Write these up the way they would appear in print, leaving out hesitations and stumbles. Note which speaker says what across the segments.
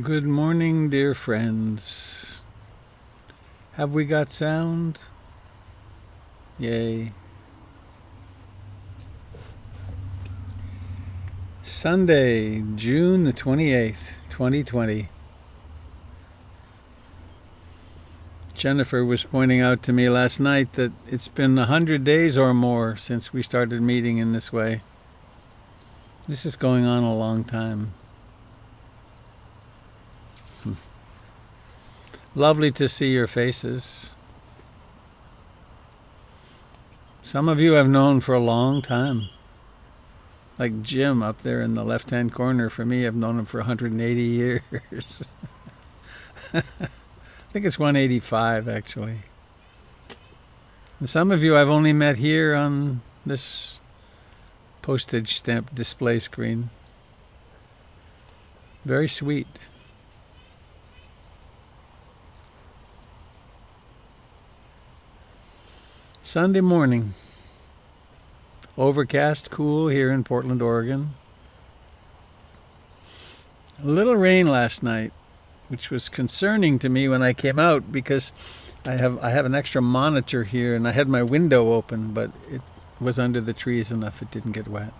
Speaker 1: Good morning, dear friends. Have we got sound? Yay. Sunday, June the 28th, 2020. Jennifer was pointing out to me last night that it's been 100 days or more since we started meeting in this way. This is going on a long time. Lovely to see your faces. Some of you I've known for a long time. Like Jim up there in the left-hand corner. For me, I've known him for 180 years. I think it's 185, actually. And some of you I've only met here on this postage stamp display screen. Very sweet. Sunday morning. Overcast, cool here in Portland, Oregon. A little rain last night, which was concerning to me when I came out because I have an extra monitor here and I had my window open, but it was under the trees enough it didn't get wet.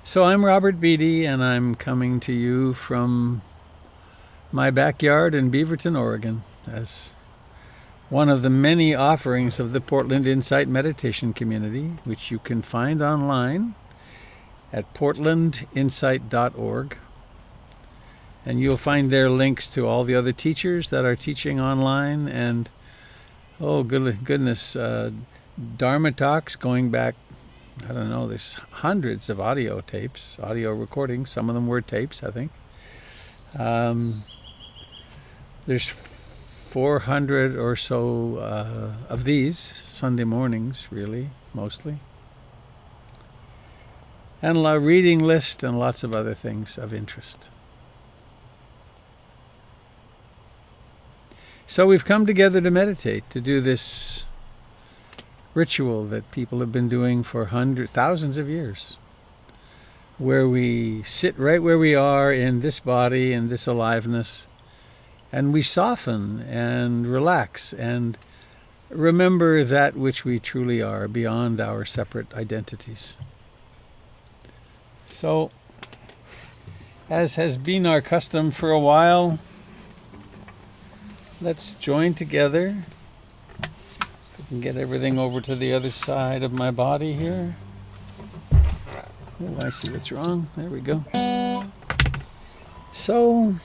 Speaker 1: So I'm Robert Beatty and I'm coming to you from my backyard in Beaverton, Oregon, as one of the many offerings of the Portland Insight Meditation Community, which you can find online at portlandinsight.org. And you'll find there links to all the other teachers that are teaching online. And, oh, goodness, Dharma talks going back, I don't know, there's hundreds of audio tapes, audio recordings. Some of them were tapes, I think. There's 400 or so of these Sunday mornings, really, mostly. And a reading list and lots of other things of interest. So we've come together to meditate, to do this ritual that people have been doing for thousands of years, where we sit right where we are in this body, in this aliveness, and we soften and relax and remember that which we truly are beyond our separate identities. So, as has been our custom for a while, let's join together. If I can get everything over to the other side of my body here. Oh, I see what's wrong. There we go. So,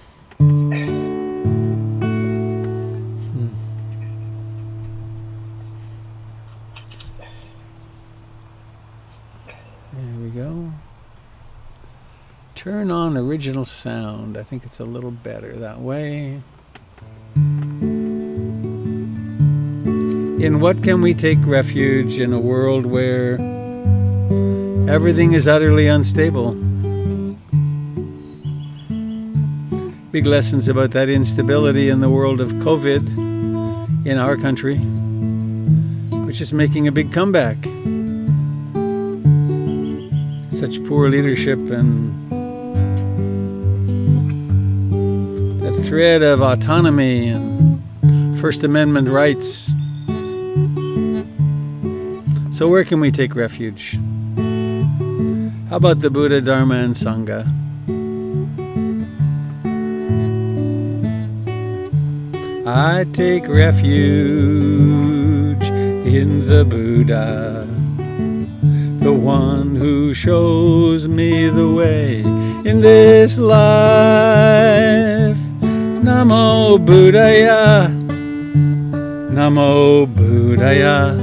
Speaker 1: turn on original sound. I think it's a little better that way. In what can we take refuge in a world where everything is utterly unstable? Big lessons about that instability in the world of COVID in our country, which is making a big comeback. Such poor leadership and thread of autonomy and First Amendment rights. So where can we take refuge? How about the Buddha, Dharma, and Sangha? I take refuge in the Buddha, the one who shows me the way in this life. Namo Buddhaya, Namo Buddhaya,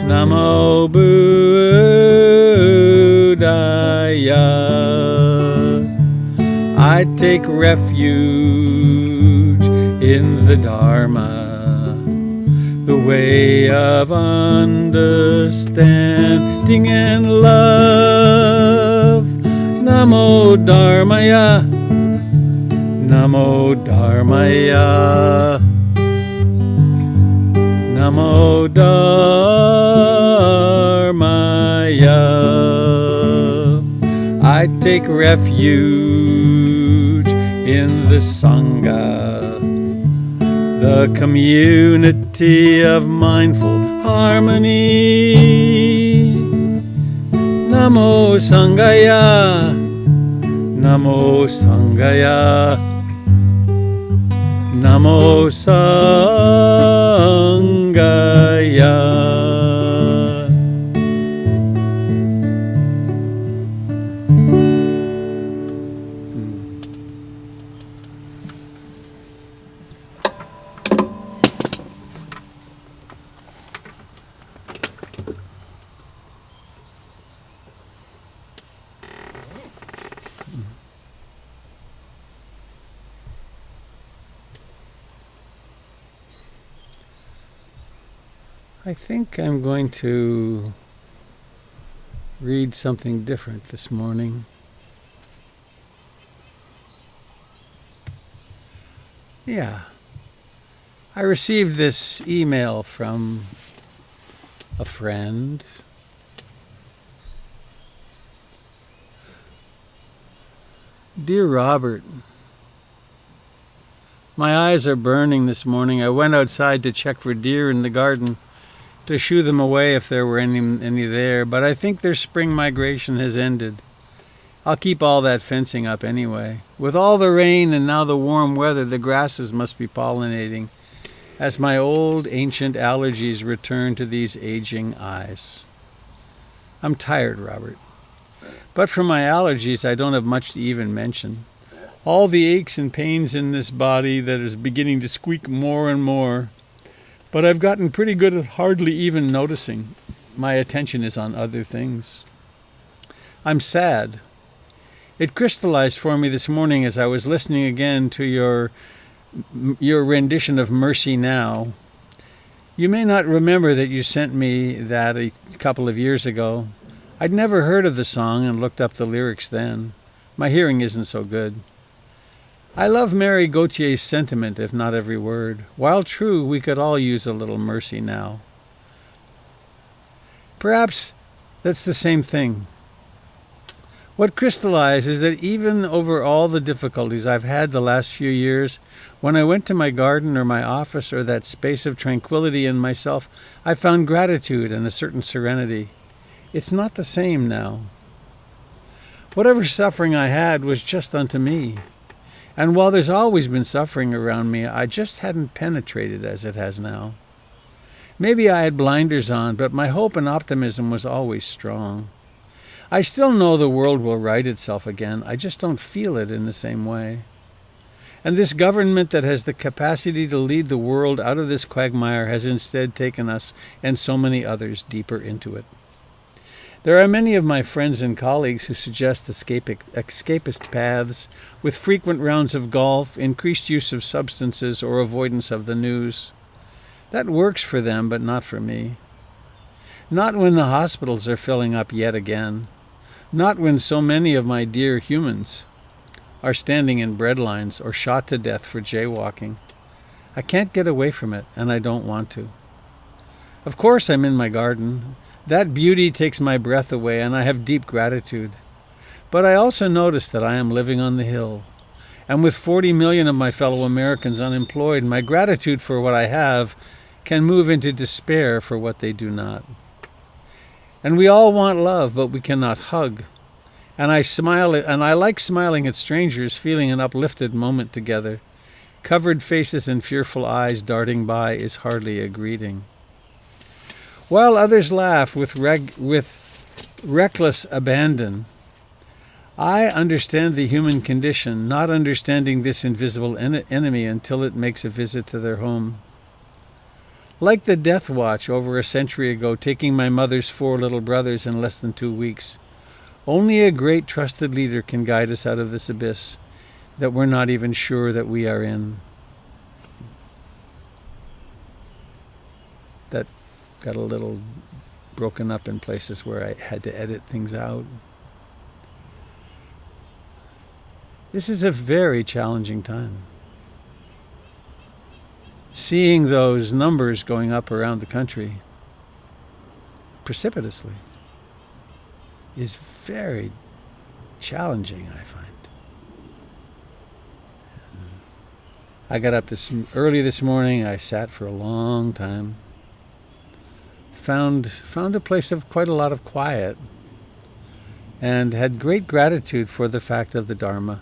Speaker 1: Namo Buddhaya. I take refuge in the Dharma, the way of understanding and love. Namo Dharmaya, Namo Dharmaya, Namo Dharmaya. I take refuge in the Sangha, the community of mindful harmony. Namo Sangaya, Namo Sangaya, Namo Sangaya. I think I'm going to read something different this morning. Yeah. I received this email from a friend. Dear Robert, my eyes are burning this morning. I went outside to check for deer in the garden, to shoo them away if there were any there, but I think their spring migration has ended. I'll keep all that fencing up anyway. With all the rain and now the warm weather, the grasses must be pollinating, as my old ancient allergies return to these aging eyes. I'm tired, Robert. But for my allergies, I don't have much to even mention. All the aches and pains in this body that is beginning to squeak more and more. But I've gotten pretty good at hardly even noticing. My attention is on other things. I'm sad. It crystallized for me this morning as I was listening again to your rendition of Mercy Now. You may not remember that you sent me that a couple of years ago. I'd never heard of the song and looked up the lyrics then. My hearing isn't so good. I love Mary Gautier's sentiment, if not every word. While true, we could all use a little mercy now. Perhaps that's the same thing. What crystallized is that even over all the difficulties I've had the last few years, when I went to my garden or my office or that space of tranquility in myself, I found gratitude and a certain serenity. It's not the same now. Whatever suffering I had was just unto me. And while there's always been suffering around me, I just hadn't penetrated as it has now. Maybe I had blinders on, but my hope and optimism was always strong. I still know the world will right itself again. I just don't feel it in the same way. And this government that has the capacity to lead the world out of this quagmire has instead taken us and so many others deeper into it. There are many of my friends and colleagues who suggest escapist paths with frequent rounds of golf, increased use of substances, or avoidance of the news. That works for them, but not for me. Not when the hospitals are filling up yet again. Not when so many of my dear humans are standing in bread lines or shot to death for jaywalking. I can't get away from it, and I don't want to. Of course I'm in my garden. That beauty takes my breath away, and I have deep gratitude. But I also notice that I am living on the hill. And with 40 million of my fellow Americans unemployed, my gratitude for what I have can move into despair for what they do not. And we all want love, but we cannot hug. And I like smiling at strangers, feeling an uplifted moment together. Covered faces and fearful eyes darting by is hardly a greeting. While others laugh with reckless abandon, I understand the human condition, not understanding this invisible enemy until it makes a visit to their home. Like the death watch over a century ago, taking my mother's 4 little brothers in less than 2 weeks, only a great trusted leader can guide us out of this abyss that we're not even sure that we are in. That got a little broken up in places where I had to edit things out. This is a very challenging time. Seeing those numbers going up around the country precipitously is very challenging, I find. I got up early this morning. I sat for a long time. Found a place of quite a lot of quiet, and had great gratitude for the fact of the Dharma.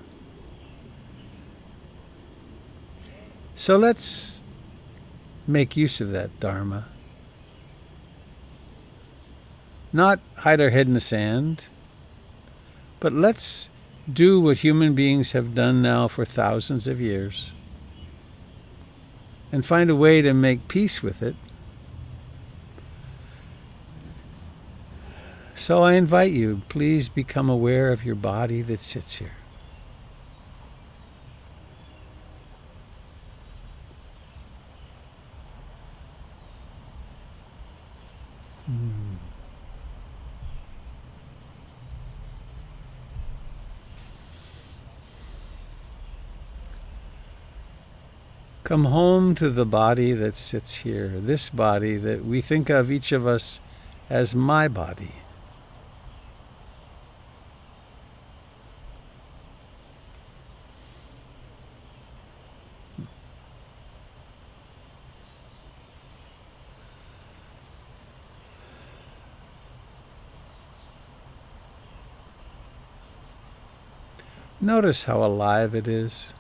Speaker 1: So let's make use of that Dharma. Not hide our head in the sand, but let's do what human beings have done now for thousands of years and find a way to make peace with it. So I invite you, please become aware of your body that sits here. Come home to the body that sits here, this body that we think of, each of us, as my body. Notice how alive it is.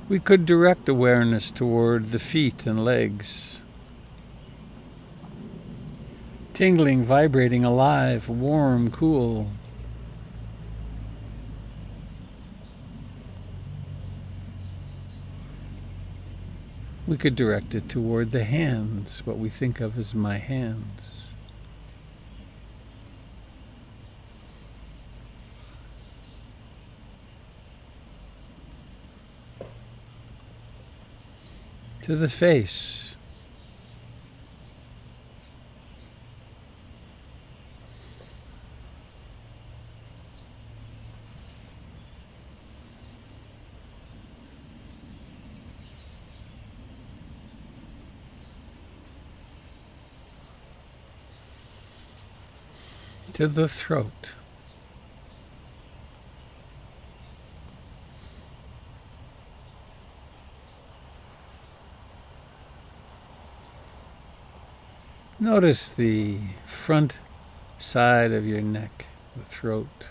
Speaker 1: We could direct awareness toward the feet and legs. Tingling, vibrating, alive, warm, cool. We could direct it toward the hands, what we think of as my hands. To the face. To the throat. Notice the front side of your neck, the throat,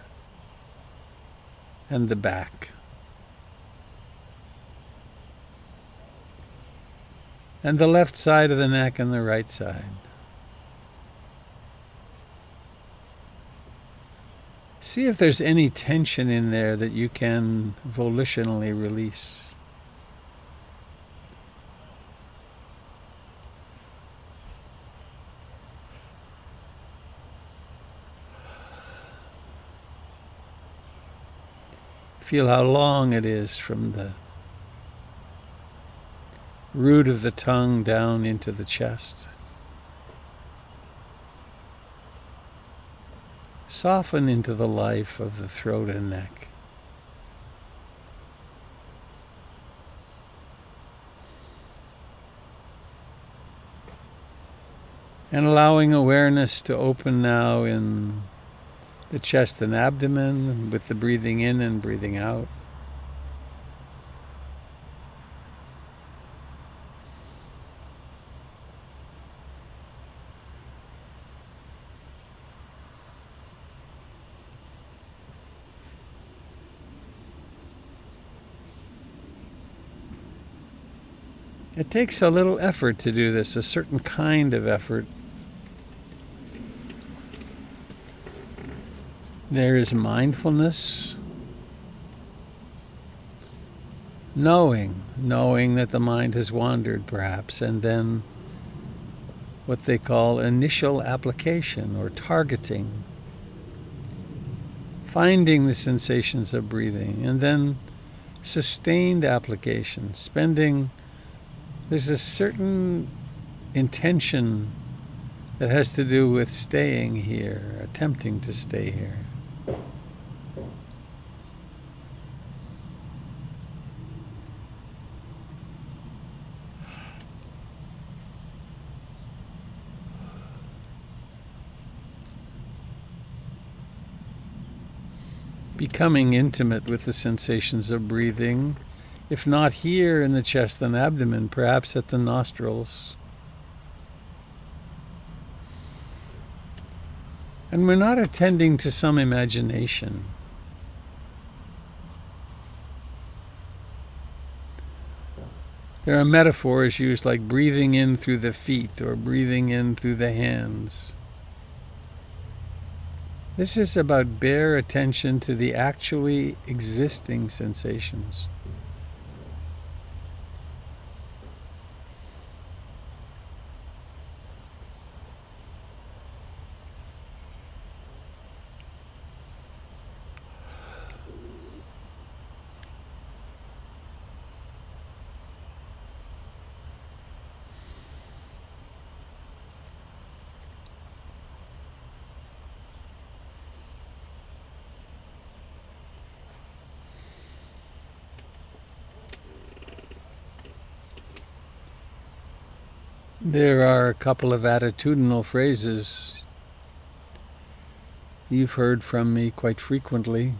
Speaker 1: and the back. And the left side of the neck and the right side. See if there's any tension in there that you can volitionally release. Feel how long it is from the root of the tongue down into the chest. Soften into the life of the throat and neck. And allowing awareness to open now in the chest and abdomen with the breathing in and breathing out. It takes a little effort to do this, a certain kind of effort. There is mindfulness, knowing that the mind has wandered perhaps, and then what they call initial application or targeting, finding the sensations of breathing, and then sustained application, there's a certain intention that has to do with staying here, attempting to stay here. Becoming intimate with the sensations of breathing, if not here in the chest and abdomen, perhaps at the nostrils. And we're not attending to some imagination. There are metaphors used like breathing in through the feet or breathing in through the hands. This is about bare attention to the actually existing sensations. There are a couple of attitudinal phrases you've heard from me quite frequently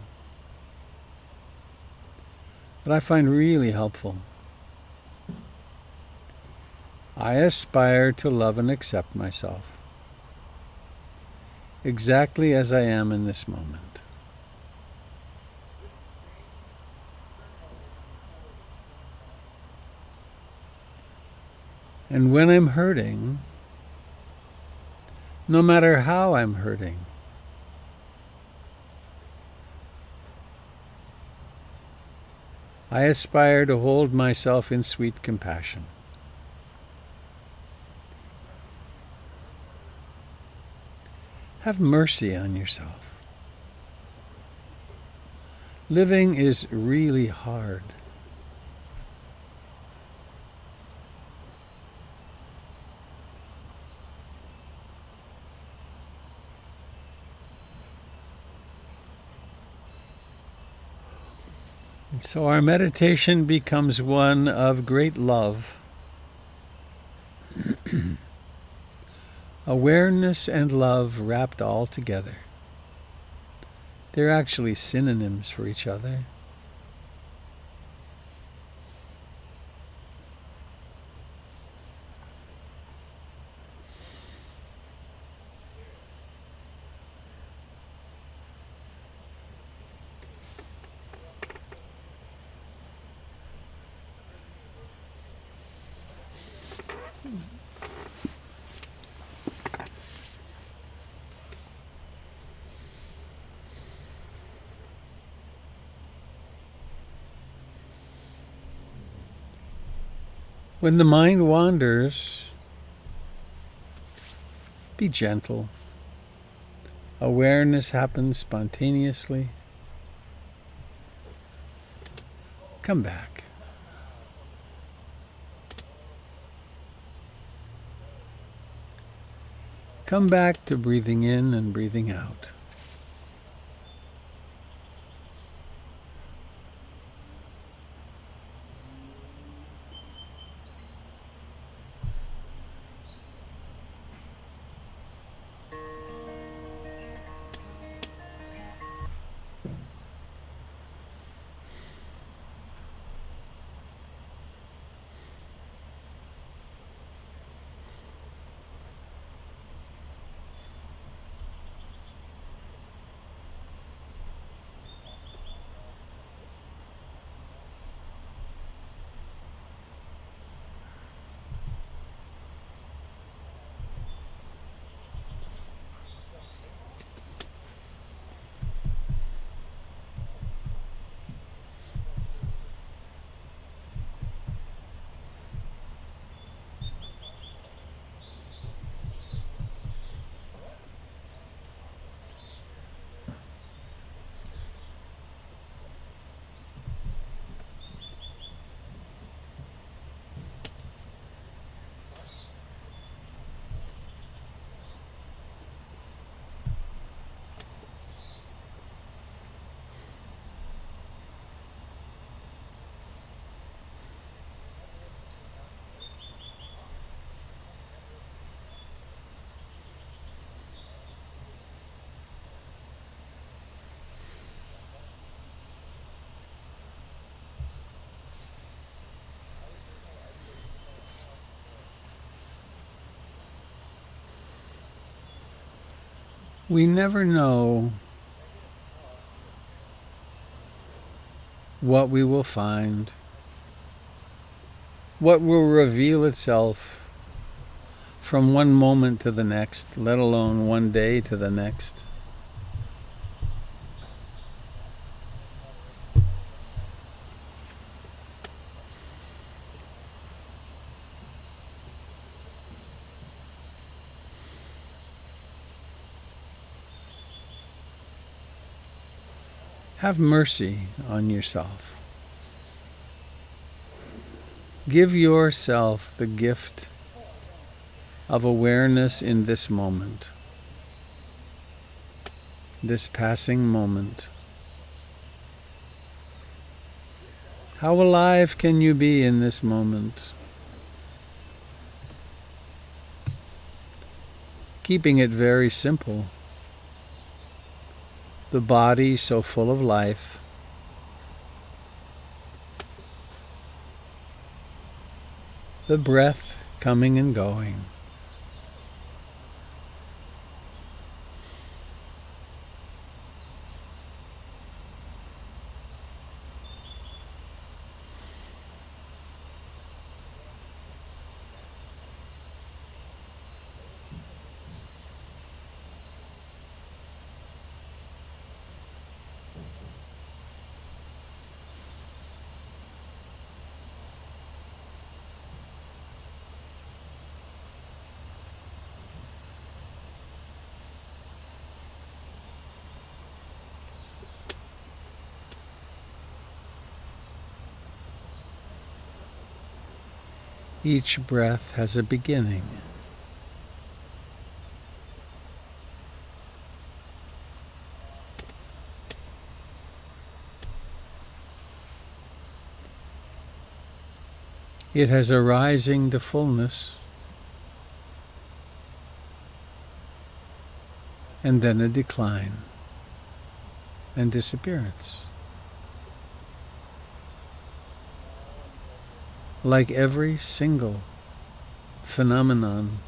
Speaker 1: that I find really helpful. I aspire to love and accept myself exactly as I am in this moment. And when I'm hurting, no matter how I'm hurting, I aspire to hold myself in sweet compassion. Have mercy on yourself. Living is really hard. So our meditation becomes one of great love, awareness and love wrapped all together. They're actually synonyms for each other. When the mind wanders, be gentle. Awareness happens spontaneously. Come back. Come back to breathing in and breathing out. We never know what we will find, what will reveal itself from one moment to the next, let alone one day to the next. Have mercy on yourself. Give yourself the gift of awareness in this moment, this passing moment. How alive can you be in this moment? Keeping it very simple. The body so full of life, the breath coming and going. Each breath has a beginning. It has a rising to fullness, and then a decline and disappearance. Like every single phenomenon,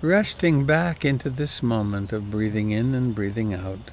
Speaker 1: resting back into this moment of breathing in and breathing out.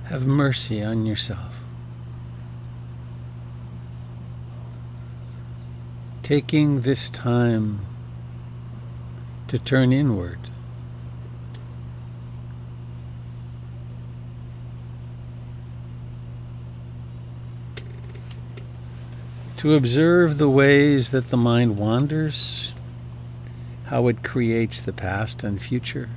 Speaker 1: Have mercy on yourself. Taking this time to turn inward. To observe the ways that the mind wanders, how it creates the past and future,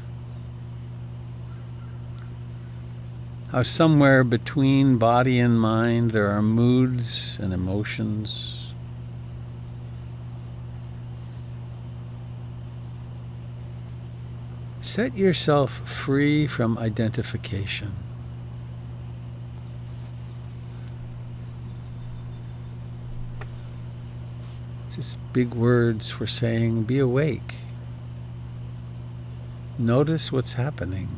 Speaker 1: how somewhere between body and mind there are moods and emotions. Set yourself free from identification. Just big words for saying, be awake. Notice what's happening.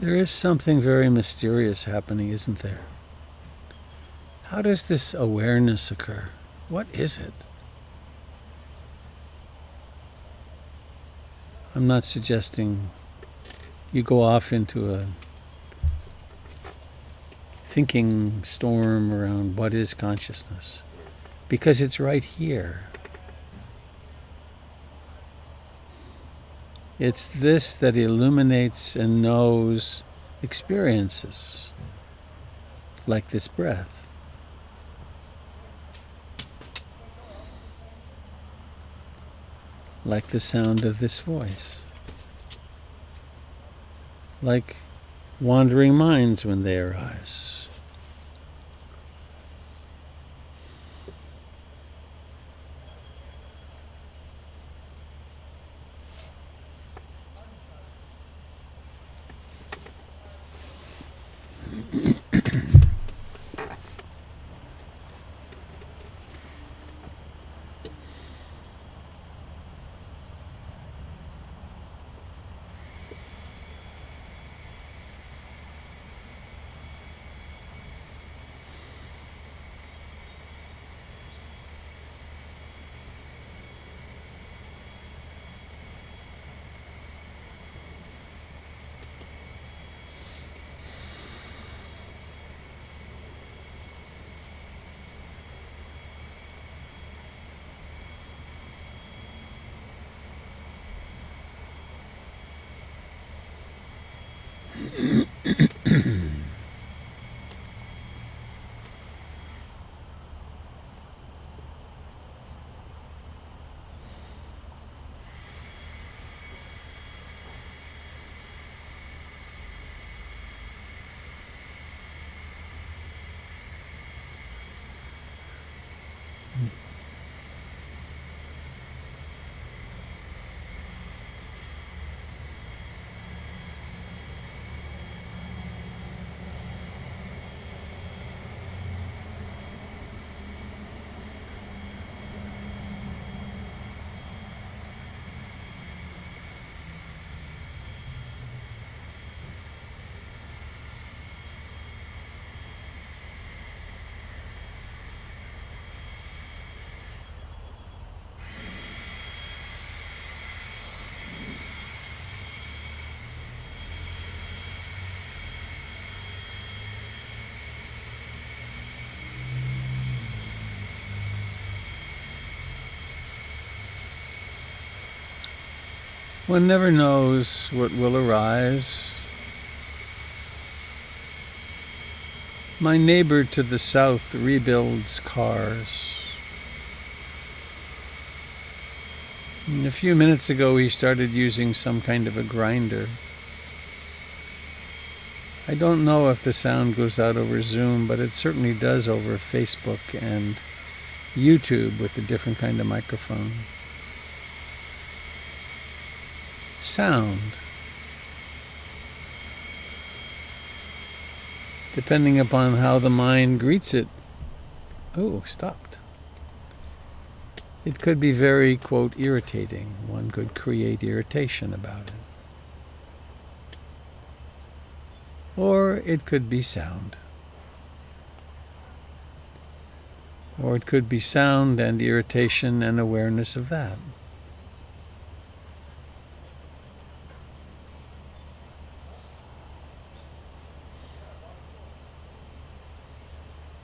Speaker 1: There is something very mysterious happening, isn't there? How does this awareness occur? What is it? I'm not suggesting you go off into a thinking storm around what is consciousness, because it's right here. It's this that illuminates and knows experiences, like this breath. Like the sound of this voice. Like wandering minds when they arise. One never knows what will arise. My neighbor to the south rebuilds cars. And a few minutes ago he started using some kind of a grinder. I don't know if the sound goes out over Zoom, but it certainly does over Facebook and YouTube with a different kind of microphone. Sound. Depending upon how the mind greets it. Oh, stopped. It could be very, quote, irritating. One could create irritation about it. Or it could be sound. Or it could be sound and irritation and awareness of that.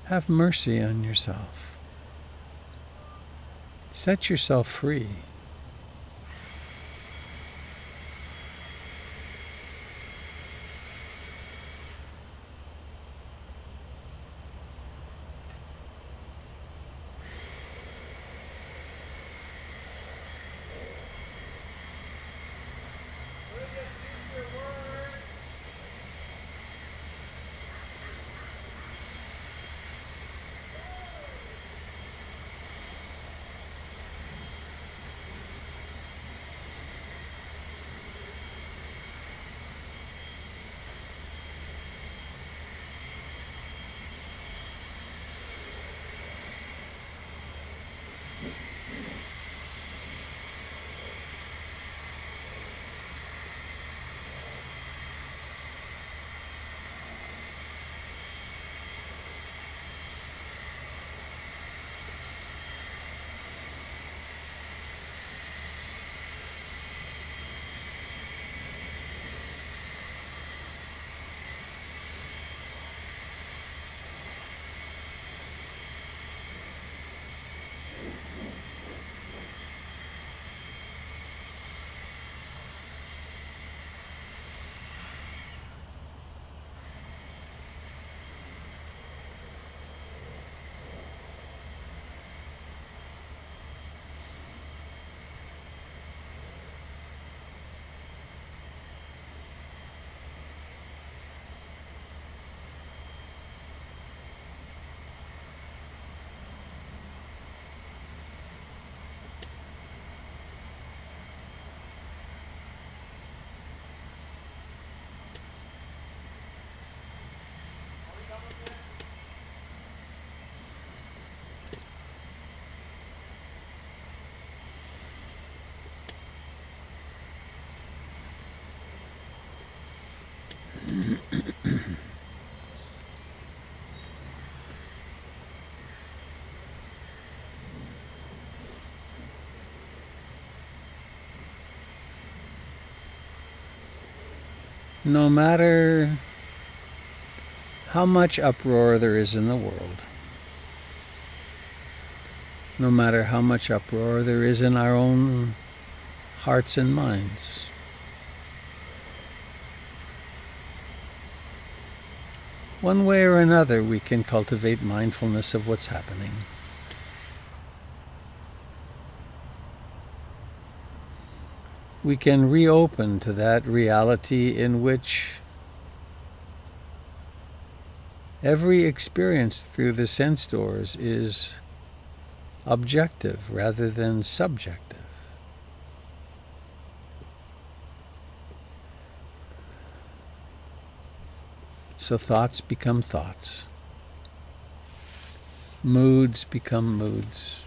Speaker 1: Have mercy on yourself. Set yourself free. No matter how much uproar there is in the world, no matter how much uproar there is in our own hearts and minds, one way or another, we can cultivate mindfulness of what's happening. We can reopen to that reality in which every experience through the sense doors is objective rather than subjective. So thoughts become thoughts. Moods become moods.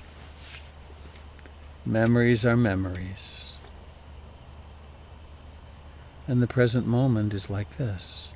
Speaker 1: Memories are memories. And the present moment is like this.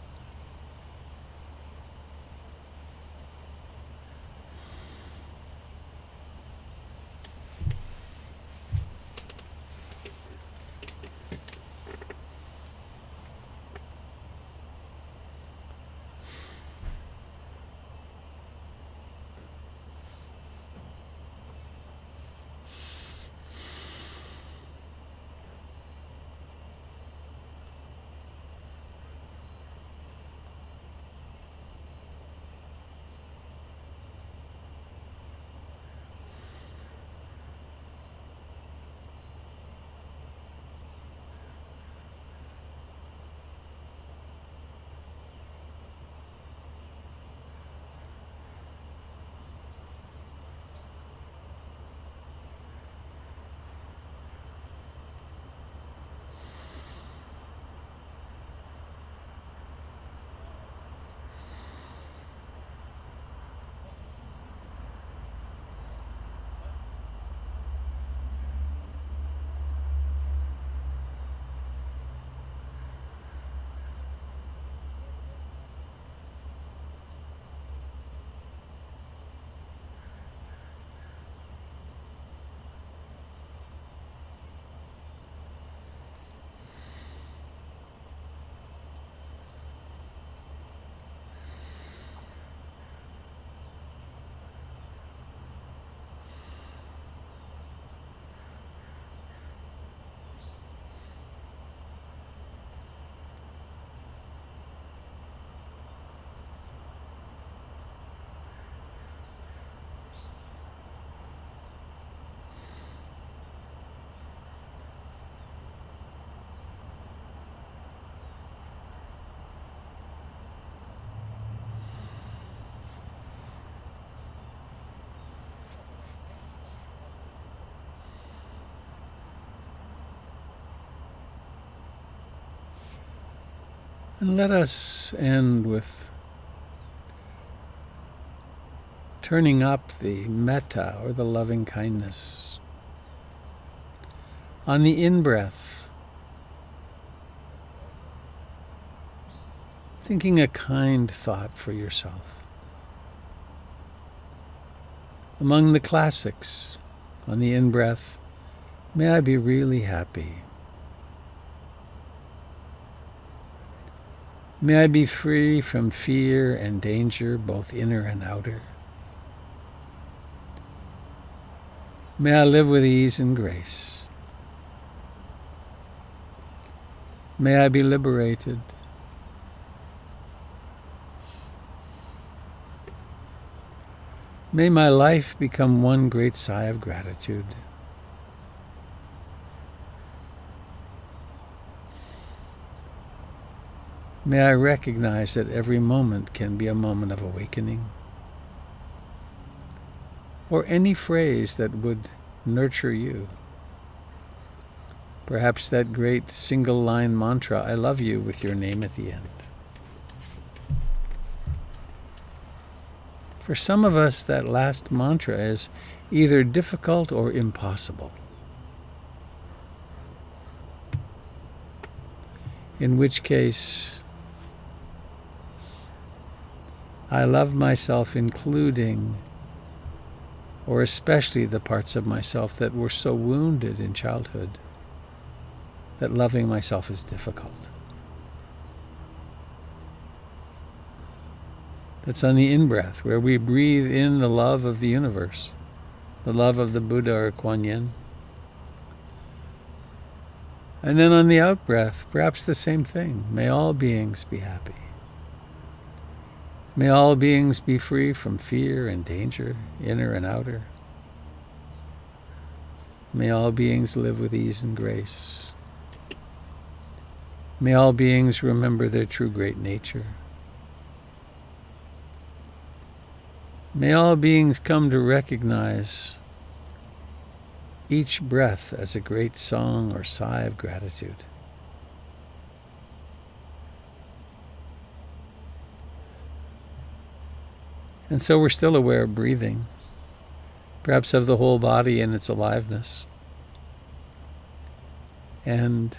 Speaker 1: And let us end with turning up the metta, or the loving kindness. On the in-breath, thinking a kind thought for yourself. Among the classics, on the in-breath, may I be really happy. May I be free from fear and danger, both inner and outer. May I live with ease and grace. May I be liberated. May my life become one great sigh of gratitude. May I recognize that every moment can be a moment of awakening. Or any phrase that would nurture you. Perhaps that great single-line mantra, I love you, with your name at the end. For some of us, that last mantra is either difficult or impossible. In which case, I love myself, including or especially the parts of myself that were so wounded in childhood that loving myself is difficult. That's on the in-breath, where we breathe in the love of the universe, the love of the Buddha or Kuan Yin. And then on the out-breath, perhaps the same thing. May all beings be happy. May all beings be free from fear and danger, inner and outer. May all beings live with ease and grace. May all beings remember their true great nature. May all beings come to recognize each breath as a great song or sigh of gratitude. And so we're still aware of breathing, perhaps of the whole body and its aliveness. And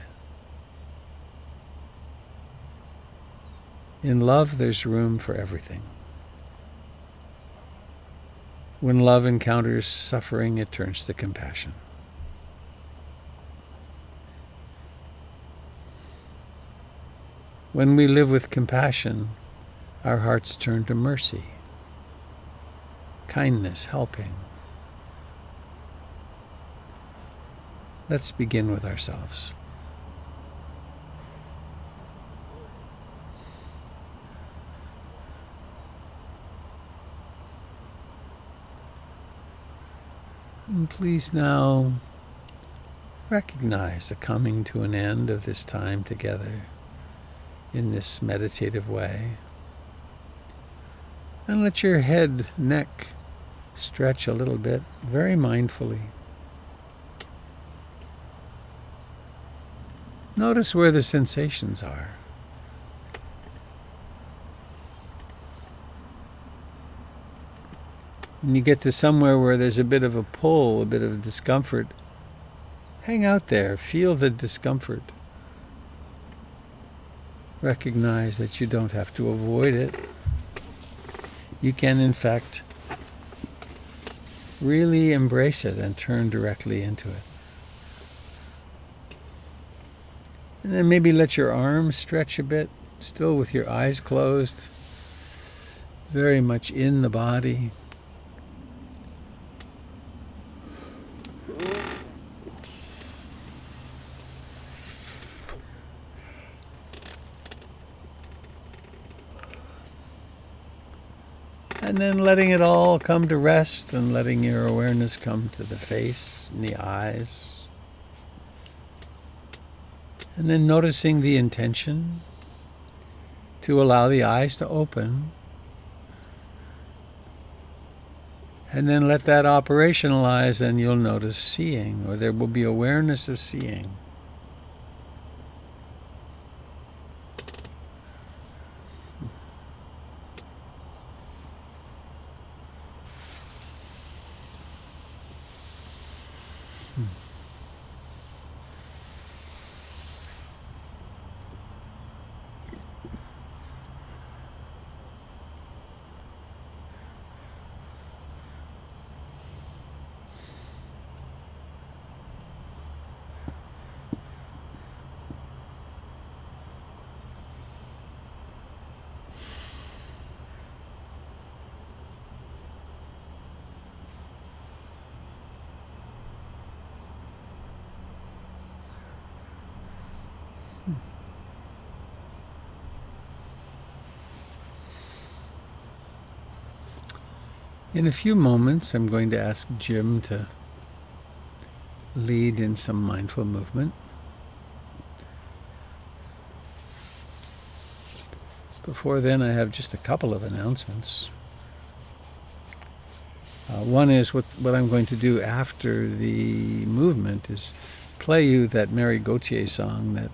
Speaker 1: in love, there's room for everything. When love encounters suffering, it turns to compassion. When we live with compassion, our hearts turn to mercy, kindness, helping. Let's begin with ourselves. And please now recognize the coming to an end of this time together in this meditative way. And let your head, neck stretch a little bit, very mindfully. Notice where the sensations are. When you get to somewhere where there's a bit of a pull, a bit of discomfort, hang out there, feel the discomfort. Recognize that you don't have to avoid it. You can, in fact, really embrace it and turn directly into it. And then maybe let your arms stretch a bit, still with your eyes closed, very much in the body. And then letting it all come to rest and letting your awareness come to the face and the eyes. And then noticing the intention to allow the eyes to open. And then let that operationalize, and you'll notice seeing, or there will be awareness of seeing. In a few moments, I'm going to ask Jim to lead in some mindful movement. Before then, I have just a couple of announcements. One is what I'm going to do after the movement is play you that Mary Gauthier song that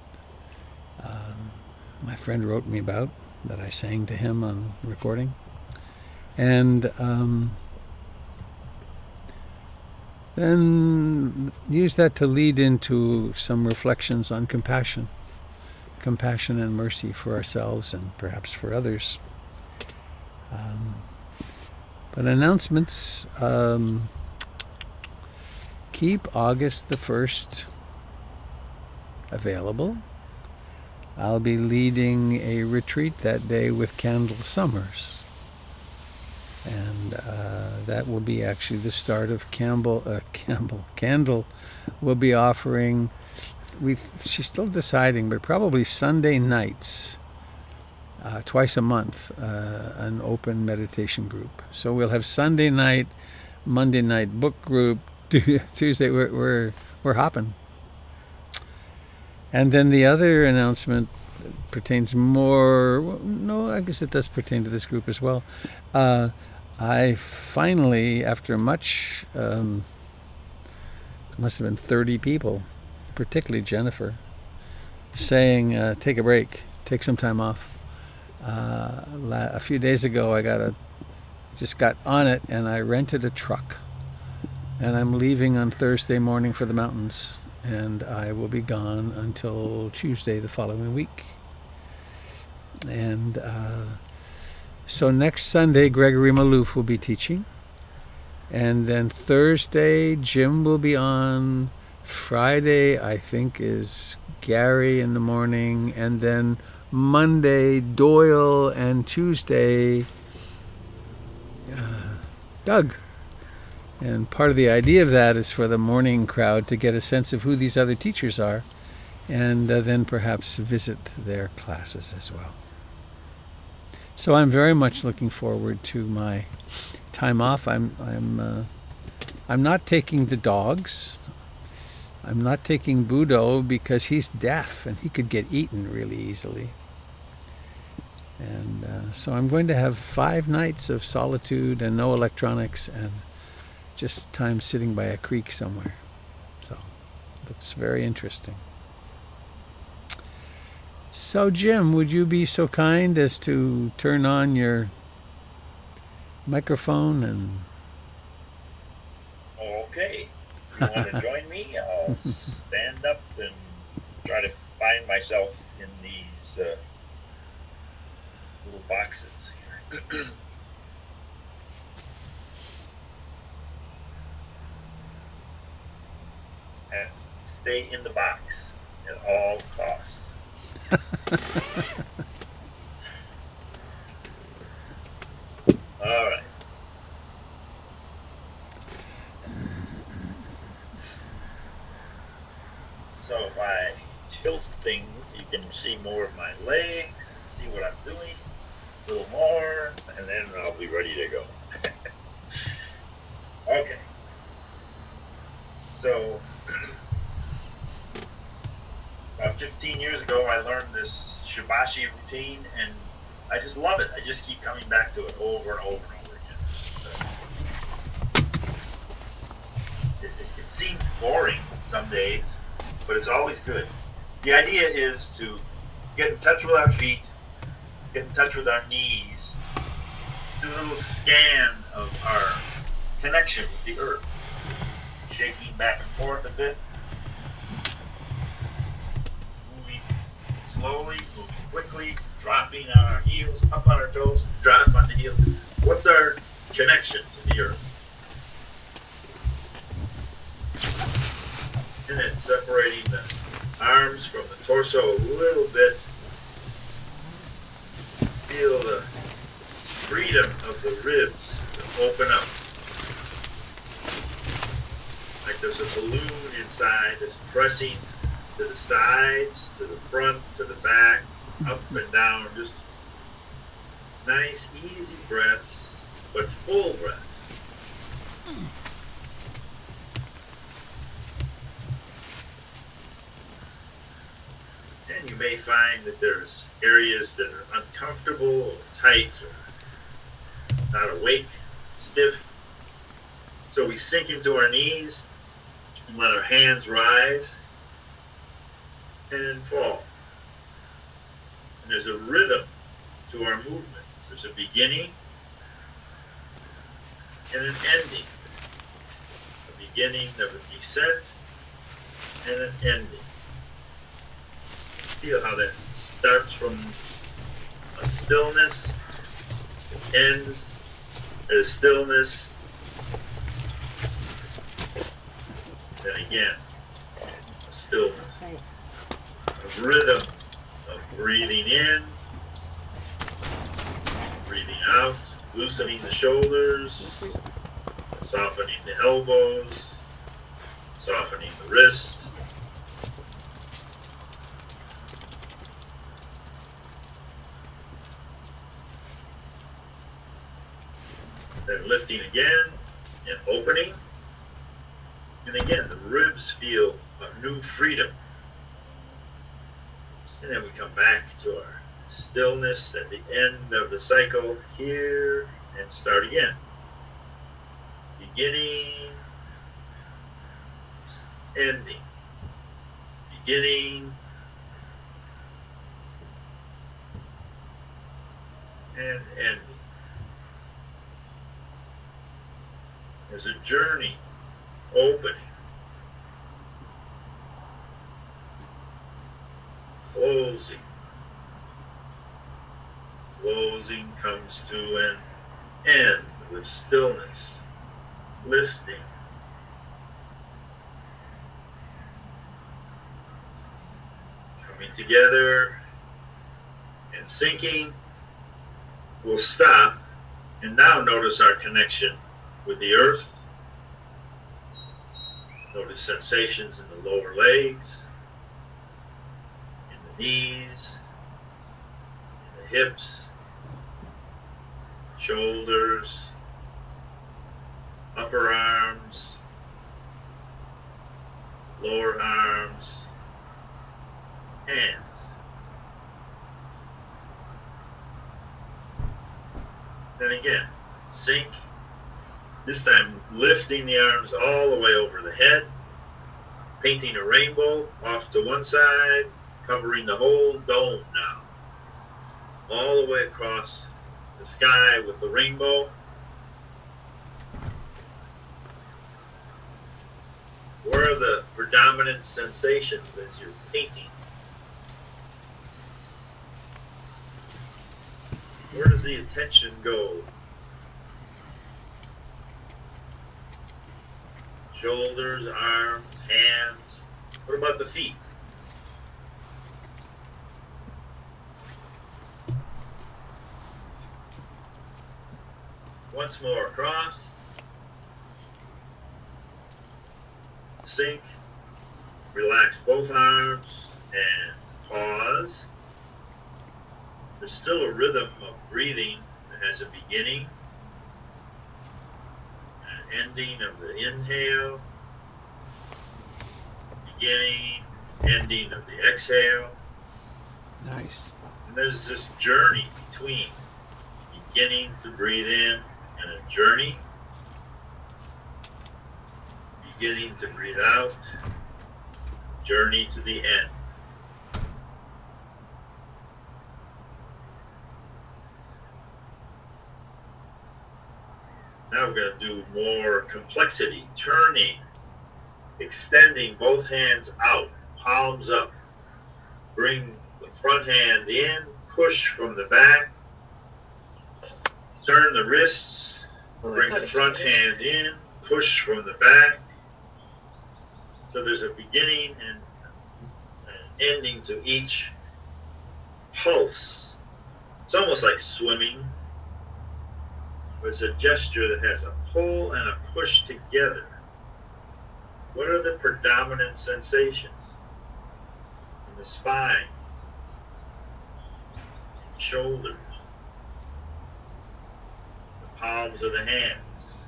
Speaker 1: my friend wrote me about, that I sang to him on recording. And then use that to lead into some reflections on compassion and mercy for ourselves and perhaps for others. But announcements, keep August the 1st available. I'll be leading a retreat that day with Candle Summers. And that will be actually the start of Candle will be offering, she's still deciding, but probably Sunday nights twice a month, an open meditation group. So we'll have Sunday night, Monday night book group, Tuesday we're hopping. And then the other announcement pertains more, well, no, I guess it does pertain to this group as well. I finally, after much, must have been 30 people, particularly Jennifer, saying, take a break, take some time off. A few days ago, just got on it, and I rented a truck. And I'm leaving on Thursday morning for the mountains, and I will be gone until Tuesday the following week. And so next Sunday, Gregory Malouf will be teaching. And then Thursday, Jim will be on. Friday, I think, is Gary in the morning. And then Monday, Doyle. And Tuesday, Doug. And part of the idea of that is for the morning crowd to get a sense of who these other teachers are, and then perhaps visit their classes as well. So I'm very much looking forward to my time off. I'm not taking the dogs. I'm not taking Budo because he's deaf and he could get eaten really easily. And so I'm going to have 5 nights of solitude and no electronics and just time sitting by a creek somewhere. So it looks very interesting. So Jim, would you be so kind as to turn on your microphone and...
Speaker 2: Okay. You want to join me? I'll stand up and try to find myself in these little boxes here. Have to stay in the box at all costs. All right. So if I tilt things, you can see more of my legs, see what I'm doing, a little more, and then I'll be ready to go. Okay. So about 15 years ago, I learned this Shahbazi routine, and I just love it. I just keep coming back to it over and over and over again. It seems boring some days, but it's always good. The idea is to get in touch with our feet, get in touch with our knees, do a little scan of our connection with the earth, shaking back and forth a bit, moving slowly, moving quickly, dropping on our heels, up on our toes, drop on the heels. What's our connection to the earth? And then separating the arms from the torso a little bit. Feel the freedom of the ribs to open up. Like there's a balloon inside that's pressing to the sides, to the front, to the back, up and down. Just nice, easy breaths, but full breaths. And you may find that there's areas that are uncomfortable or tight or not awake, stiff. So we sink into our knees and let our hands rise and fall. And there's a rhythm to our movement. There's a beginning and an ending. A beginning of a descent and an ending. Feel how that starts from a stillness, ends at a stillness, then again, a stillness. A rhythm of breathing in, breathing out, loosening the shoulders, softening the elbows, softening the wrists. Then lifting again and opening. And again, the ribs feel a new freedom. And then we come back to our stillness at the end of the cycle here and start again. Beginning, ending, beginning, and ending. There's a journey, opening, closing. Closing comes to an end with stillness, lifting. Coming together and sinking. We'll stop and now notice our connection with the earth. Notice sensations in the lower legs, in the knees, in the hips, shoulders, upper arms, lower arms, hands. Then again, sink. This time lifting the arms all the way over the head, painting a rainbow off to one side, covering the whole dome now. All the way across the sky with the rainbow. Where are the predominant sensations as you're painting? Where does the attention go? Shoulders, arms, hands. What about the feet? Once more across. Sink. Relax both arms and pause. There's still a rhythm of breathing that has a beginning, an ending of the inhale, beginning, ending of the exhale.
Speaker 1: Nice.
Speaker 2: And there's this journey between beginning to breathe in and a journey, beginning to breathe out, journey to the end. Now we're going to do more complexity, turning, extending both hands out, palms up. Bring the front hand in, push from the back. Turn the wrists, bring the front hand in, push from the back. So there's a beginning and an ending to each pulse. It's almost like swimming. It's a gesture that has a pull and a push together. What are the predominant sensations? In the spine, shoulders, the palms of the hands,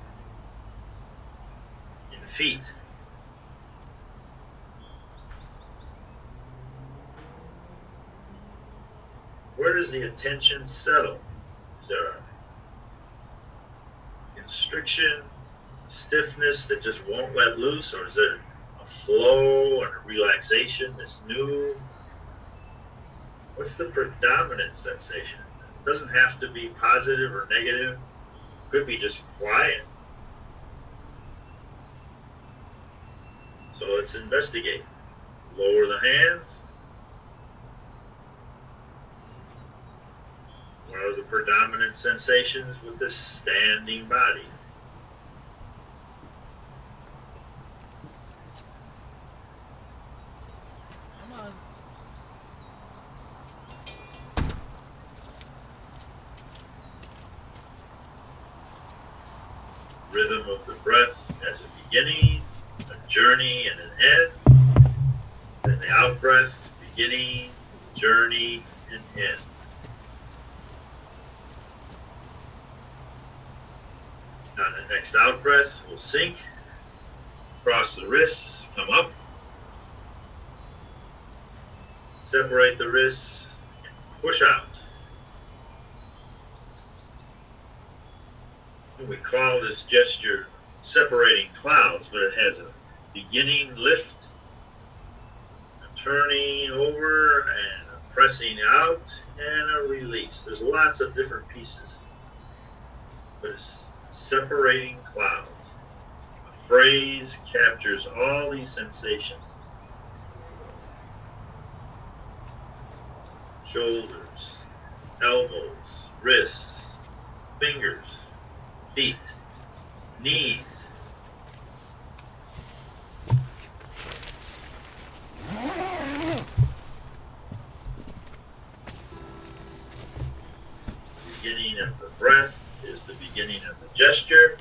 Speaker 2: in the feet. Where does the attention settle? Is there a constriction, stiffness that just won't let loose, or is there a flow and a relaxation that's new? What's the predominant sensation? It doesn't have to be positive or negative. It could be just quiet. So let's investigate. Lower the hands. What are the predominant sensations with this standing body?
Speaker 3: Come on.
Speaker 2: Rhythm of the breath as a beginning, a journey, and an end. Then the out breath, beginning, journey, and end. On the next out breath, we'll sink, cross the wrists, come up, separate the wrists, and push out. And we call this gesture separating clouds, but it has a beginning lift, a turning over, and a pressing out, and a release. There's lots of different pieces, but it's separating clouds. A phrase captures all these sensations. Shoulders, elbows, wrists, fingers, feet, knees. The beginning of the breath is the beginning of the gesture.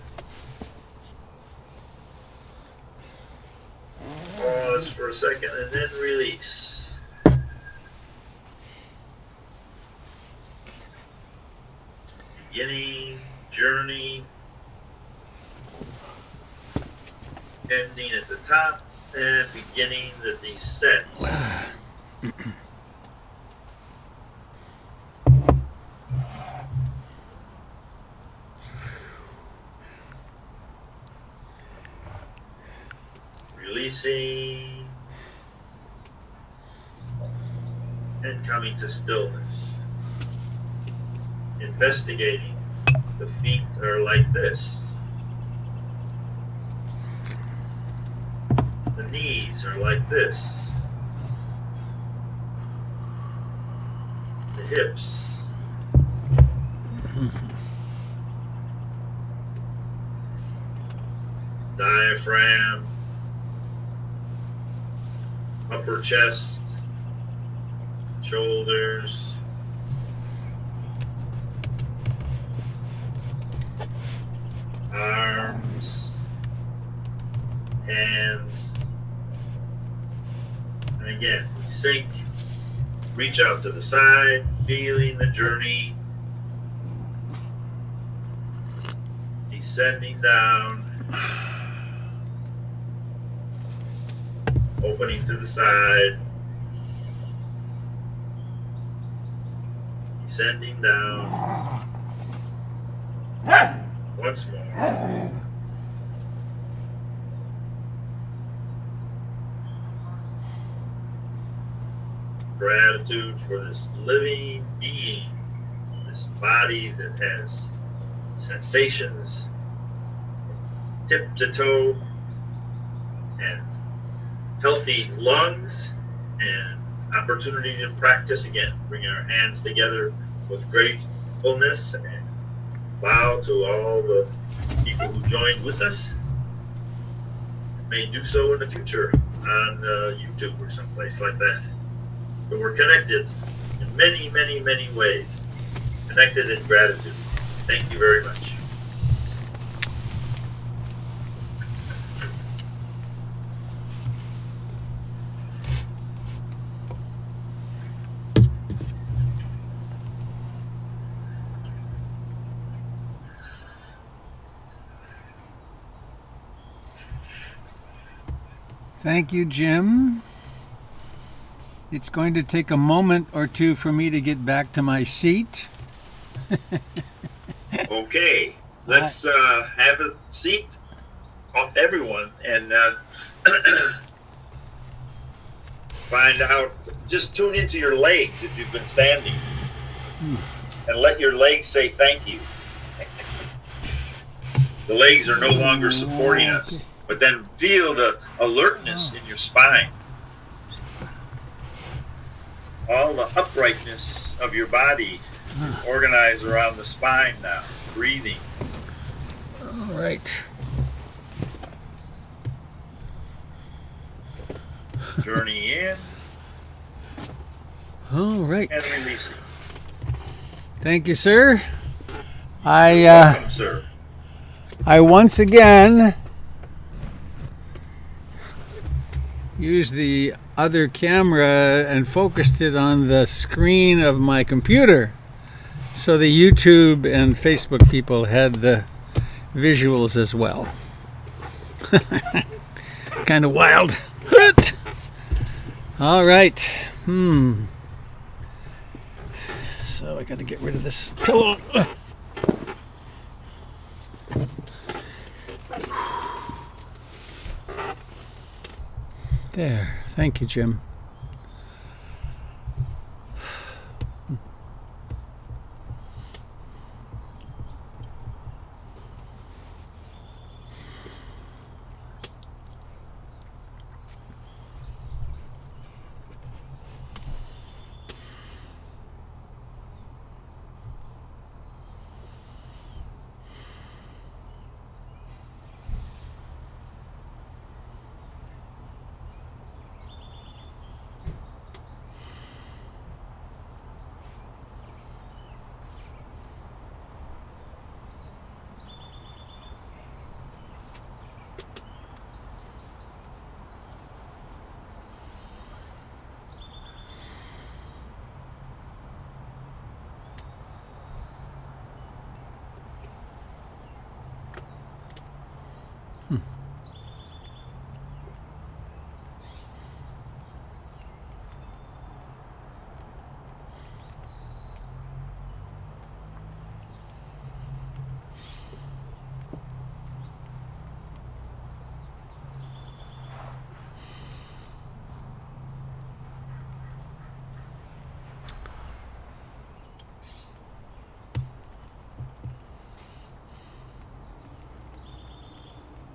Speaker 2: Pause for a second and then release. Beginning, journey, ending at the top, and beginning the descent. Releasing and coming to stillness. Investigating. The feet are like this. The knees are like this. The hips. Diaphragm. Upper chest. Shoulders. Arms, hands, and again, we sink, reach out to the side, feeling the journey, descending down, opening to the side, descending down. Once more. Gratitude for this living being, this body that has sensations, tip to toe, and healthy lungs, and opportunity to practice again, bringing our hands together with gratefulness and bow to all the people who joined with us. May do so in the future on YouTube or someplace like that. But we're connected in many, many, many ways. Connected in gratitude. Thank you very much.
Speaker 1: Thank you, Jim. It's going to take a moment or two for me to get back to my seat.
Speaker 2: Okay, let's have a seat, everyone, and find out. Just tune into your legs if you've been standing, and let your legs say thank you. The legs are no longer supporting us. But then feel the alertness in your spine. All the uprightness of your body is organized around the spine now. Breathing.
Speaker 1: All right.
Speaker 2: Journey in.
Speaker 1: All right.
Speaker 2: And releasing.
Speaker 1: Thank you, sir.
Speaker 2: Welcome, sir.
Speaker 1: I once again used the other camera and focused it on the screen of my computer, so the YouTube and Facebook people had the visuals as well. Kind of wild. All right. So I got to get rid of this pillow. There. Thank you, Jim.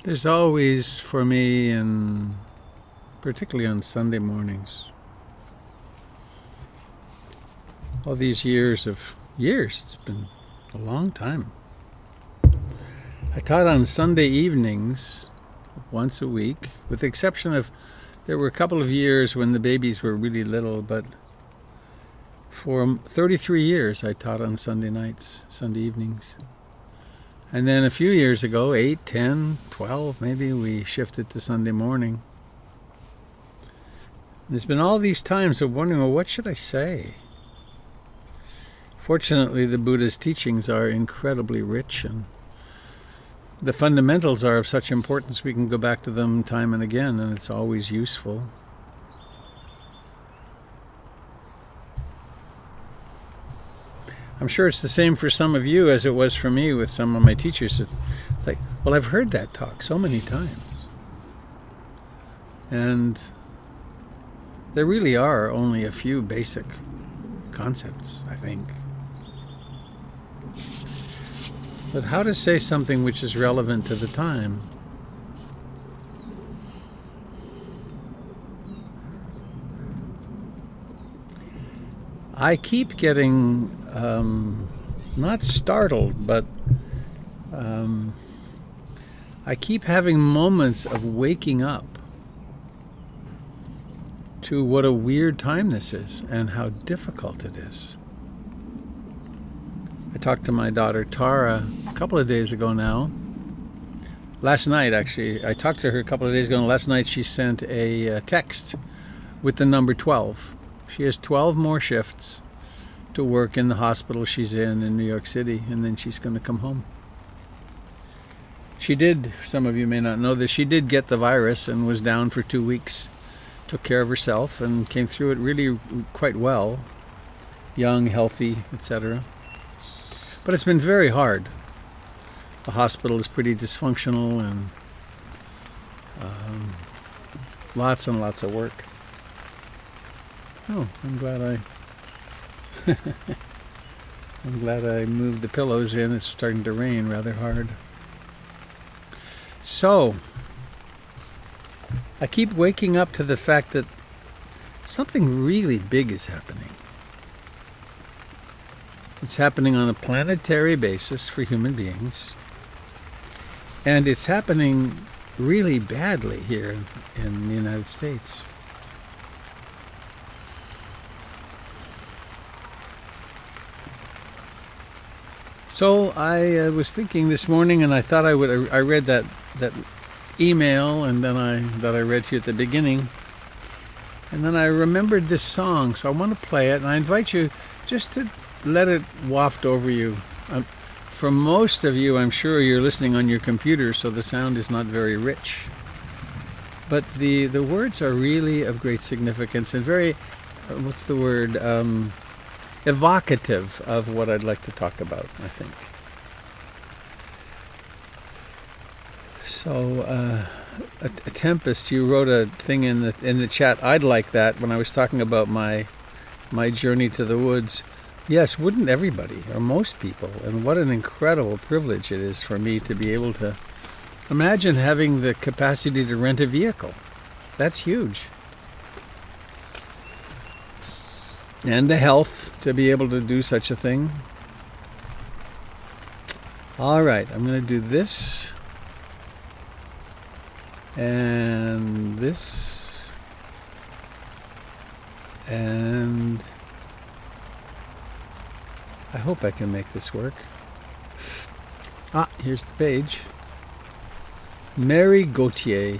Speaker 1: There's always, for me, and particularly on Sunday mornings, all these years, it's been a long time. I taught on Sunday evenings once a week, with the exception of, there were a couple of years when the babies were really little, but for 33 years I taught on Sunday nights, Sunday evenings. And then a few years ago, 8, 10, 12 maybe, we shifted to Sunday morning. There's been all these times of wondering, well, what should I say? Fortunately, the Buddha's teachings are incredibly rich, and the fundamentals are of such importance we can go back to them time and again, and it's always useful. I'm sure it's the same for some of you as it was for me with some of my teachers. It's like, well, I've heard that talk so many times. And there really are only a few basic concepts, I think. But how to say something which is relevant to the time? I keep getting, not startled, but I keep having moments of waking up to what a weird time this is and how difficult it is. I talked to my daughter Tara a couple of days ago now. Last night, actually. I talked to her a couple of days ago, and last night she sent a text with the number 12. She has 12 more shifts to work in the hospital she's in New York City, and then she's going to come home. She did, some of you may not know this, she did get the virus and was down for 2 weeks. Took care of herself and came through it really quite well. Young, healthy, etc. But it's been very hard. The hospital is pretty dysfunctional, and lots and lots of work. Oh, I'm glad I moved the pillows in. It's starting to rain rather hard. So, I keep waking up to the fact that something really big is happening. It's happening on a planetary basis for human beings. And it's happening really badly here in the United States. So I was thinking this morning, and I thought I read that email, and then that I read to you at the beginning, and then I remembered this song, so I want to play it, and I invite you just to let it waft over you. For most of you, I'm sure you're listening on your computer, so the sound is not very rich. But the words are really of great significance and very, what's the word, evocative of what I'd like to talk about, I think. So, a Tempest, you wrote a thing in the chat. I'd like that when I was talking about my journey to the woods. Yes, wouldn't everybody, or most people? And what an incredible privilege it is for me to be able to imagine having the capacity to rent a vehicle. That's huge. And the health to be able to do such a thing. All right, I'm going to do this. And this. And I hope I can make this work. Ah, here's the page. Mary Gauthier.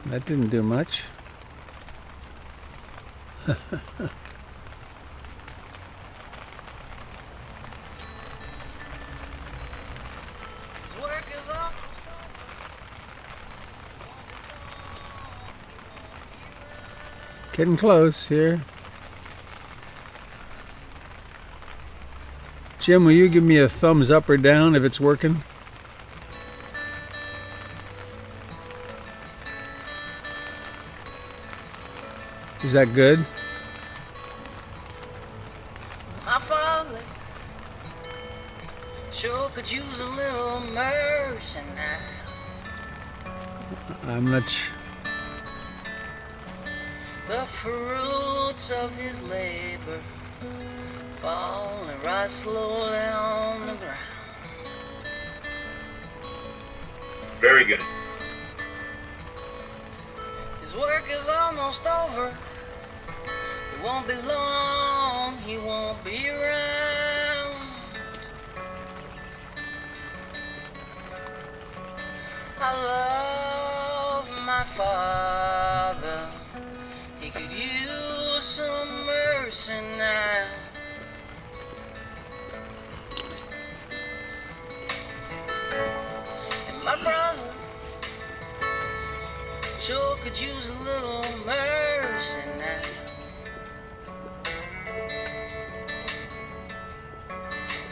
Speaker 1: That didn't do much. Getting close here. Jim, will you give me a thumbs up or down if it's working? Is that good?
Speaker 3: My father sure could use a little mercy now.
Speaker 1: I'm not
Speaker 3: The fruits of his labor falling right slowly on the ground.
Speaker 2: Very good.
Speaker 3: His work is almost over. It won't be long, he won't be around. I love my father. He could use some mercy now. And my brother sure could use a little mercy now.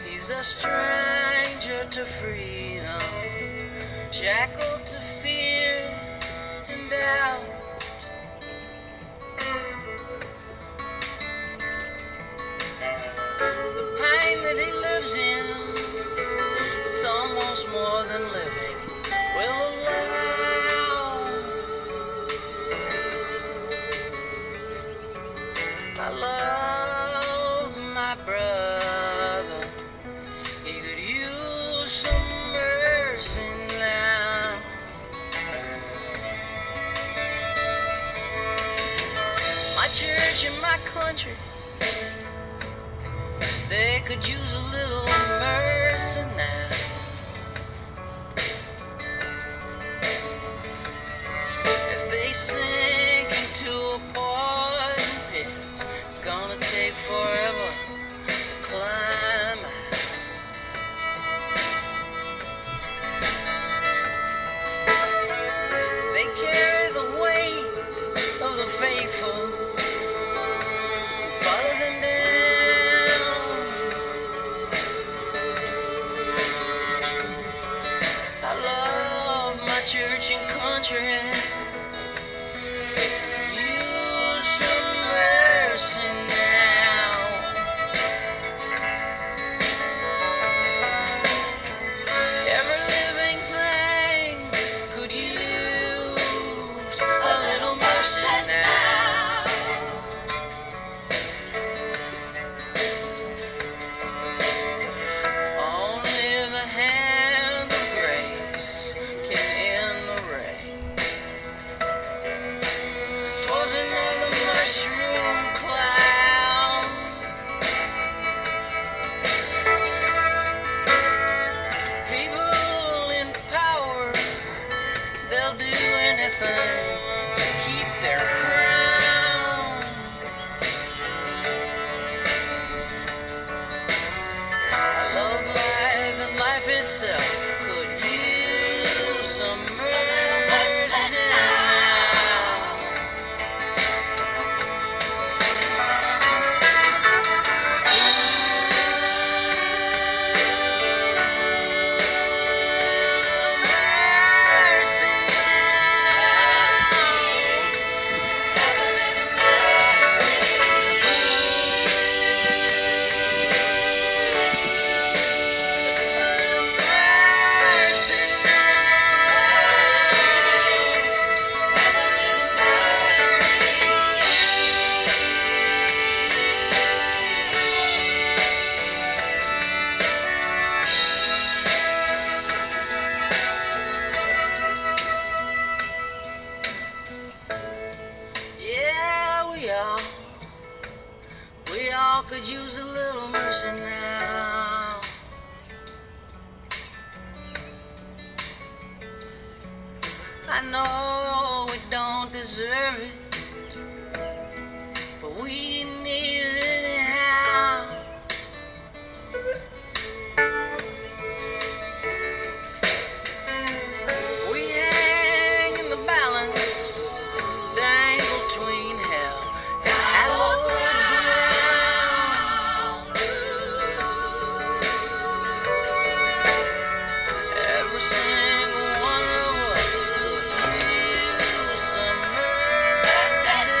Speaker 3: He's a stranger to freedom, shackled to fear and doubt. Pain that he lives in, it's almost more than living will allow. I love my brother. He could use some mercy now. My church and my country, they could use a little mercy now. As they sink into a poison pit, it's gonna take forever to climb out. They carry the weight of the faithful, follow them down. I love my church and country. They could use some mercy now. Every living thing could use a little mercy now. Only the hand of grace can end the race. 'Twas another mushroom cloud. People in power, they'll do anything to keep their could use a little mercy now. I know we don't deserve it, but we need it anyhow. We hang in the balance, dangle between hell and hallowed ground. Every single one of us could use some mercy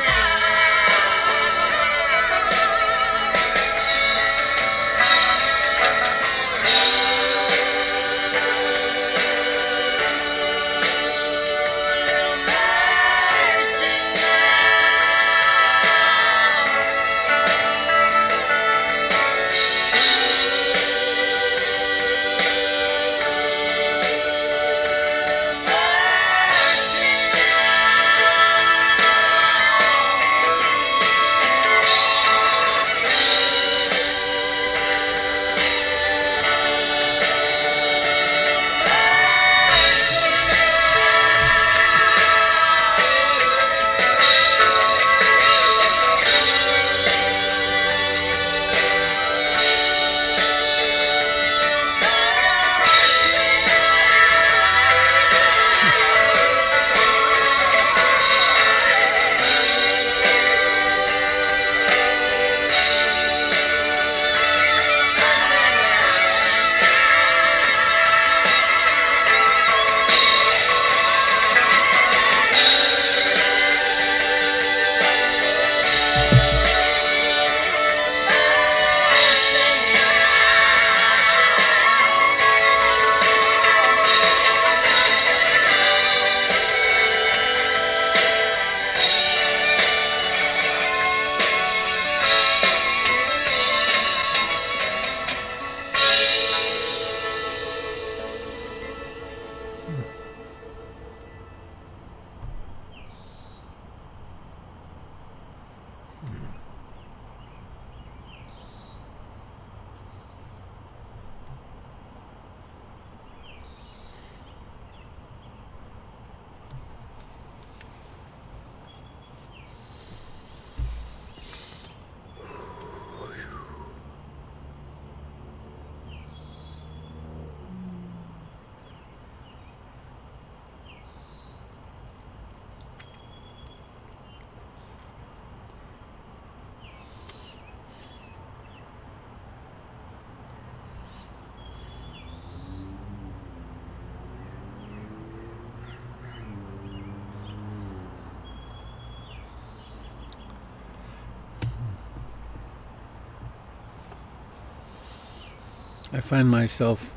Speaker 1: I find myself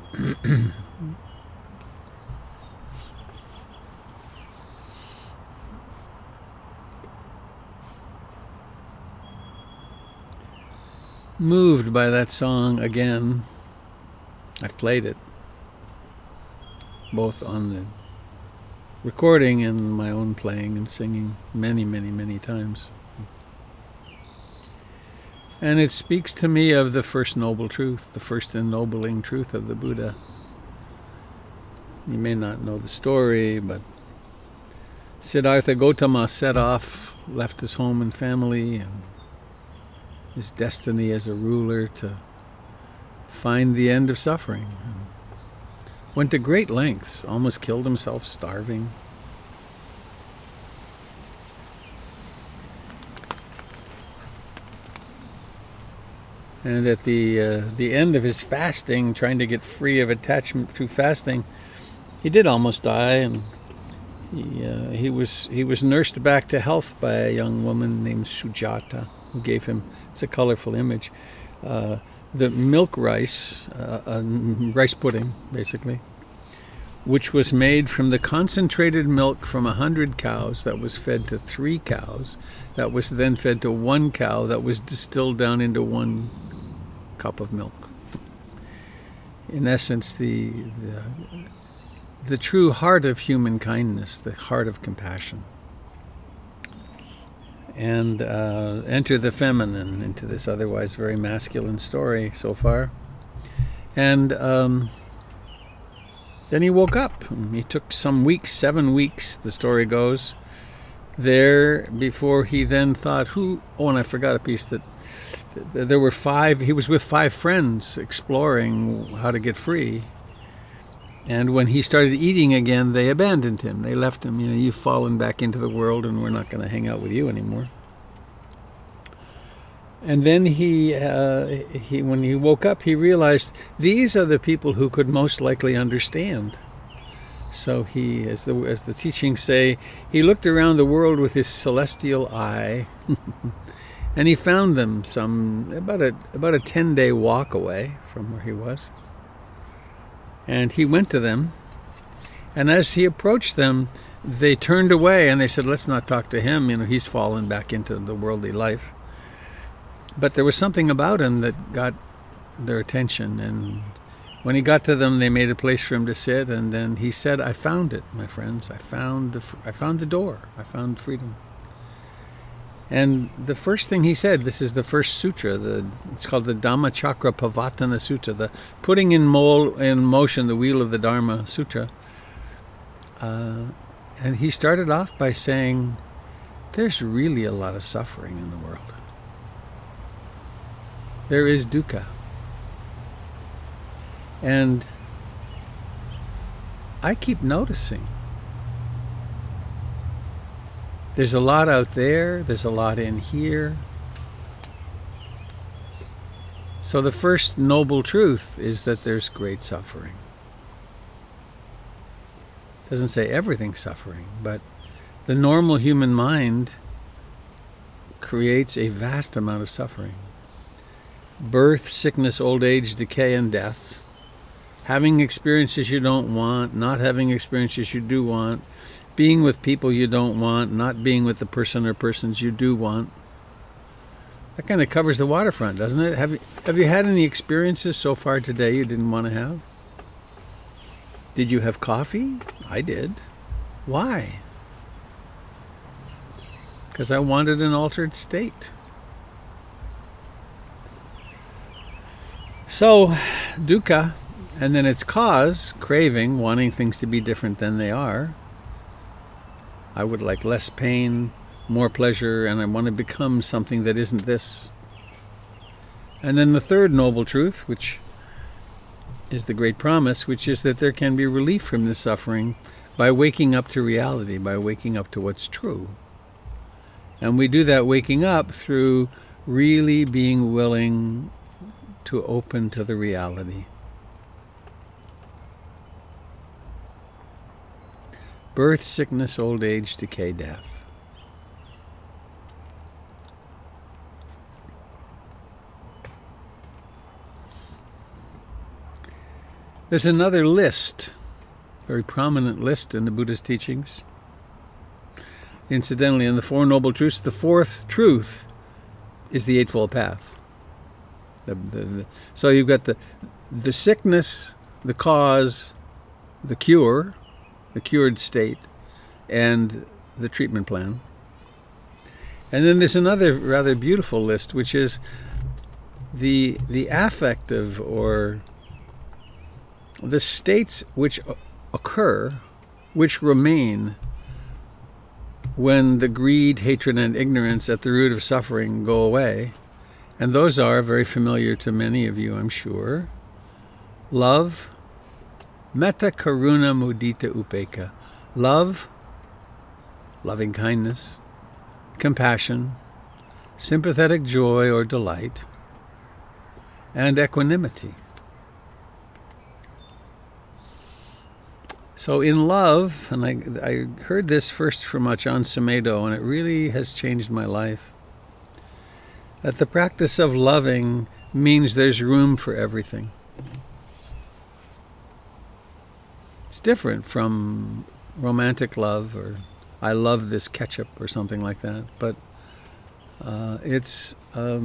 Speaker 1: moved by that song again. I've played it both on the recording and my own playing and singing many, many, many times. And it speaks to me of the first noble truth, the first ennobling truth of the Buddha. You may not know the story, but Siddhartha Gautama set off, left his home and family and his destiny as a ruler to find the end of suffering. And went to great lengths, almost killed himself starving. And at the end of his fasting, trying to get free of attachment through fasting, he did almost die, and he was nursed back to health by a young woman named Sujata, who gave him, it's a colorful image, the milk rice, rice pudding, basically, which was made from the concentrated milk from 100 cows that was fed to 3 cows, that was then fed to 1 cow, that was distilled down into 1 cup of milk. In essence, the true heart of human kindness, the heart of compassion. and enter the feminine into this otherwise very masculine story so far. And then he woke up. He took some weeks, 7 weeks, the story goes, there before he then thought, and I forgot a piece, that there were 5, he was with 5 friends exploring how to get free. And when he started eating again, they abandoned him. They left him. You've fallen back into the world, and we're not going to hang out with you anymore. And then he, when he woke up, he realized these are the people who could most likely understand. So he, as the teachings say, he looked around the world with his celestial eye, and he found them about a 10-day walk away from where he was. And he went to them, and as he approached them, they turned away and they said, let's not talk to him. He's fallen back into the worldly life. But there was something about him that got their attention, and when he got to them, they made a place for him to sit, and then he said, I found it, my friends. I found the door. I found freedom. And the first thing he said, this is the first sutra, it's called the Dhammachakra Pavatana Sutta, the putting in motion the wheel of the Dharma Sutra. And he started off by saying, there's really a lot of suffering in the world. There is dukkha. And I keep noticing. There's a lot out there. There's a lot in here. So the first noble truth is that there's great suffering. It doesn't say everything's suffering, but the normal human mind creates a vast amount of suffering. Birth, sickness, old age, decay, and death. Having experiences you don't want, not having experiences you do want, being with people you don't want, not being with the person or persons you do want. That kind of covers the waterfront, doesn't it? Have you had any experiences so far today you didn't want to have? Did you have coffee? I did. Why? Because I wanted an altered state. So, dukkha, and then its cause, craving, wanting things to be different than they are. I would like less pain, more pleasure, and I want to become something that isn't this. And then the third noble truth, which is the great promise, which is that there can be relief from this suffering by waking up to reality, by waking up to what's true. And we do that waking up through really being willing to open to the reality. Birth, sickness, old age, decay, death. There's another list, very prominent list in the Buddha's teachings. Incidentally, in the Four Noble Truths, the fourth truth is the Eightfold Path. So you've got the sickness, the cause, the cure, the cured state, and the treatment plan. And then there's another rather beautiful list, which is the affective or the states which occur, which remain when the greed, hatred, and ignorance at the root of suffering go away. And those are very familiar to many of you, I'm sure. Love, metta, karuna, mudita, upekkha. Love, loving kindness, compassion, sympathetic joy or delight, and equanimity. So in love, and I heard this first from Ajahn Sumedho, and it really has changed my life, that the practice of loving means there's room for everything. It's different from romantic love or I love this ketchup or something like that, but it's a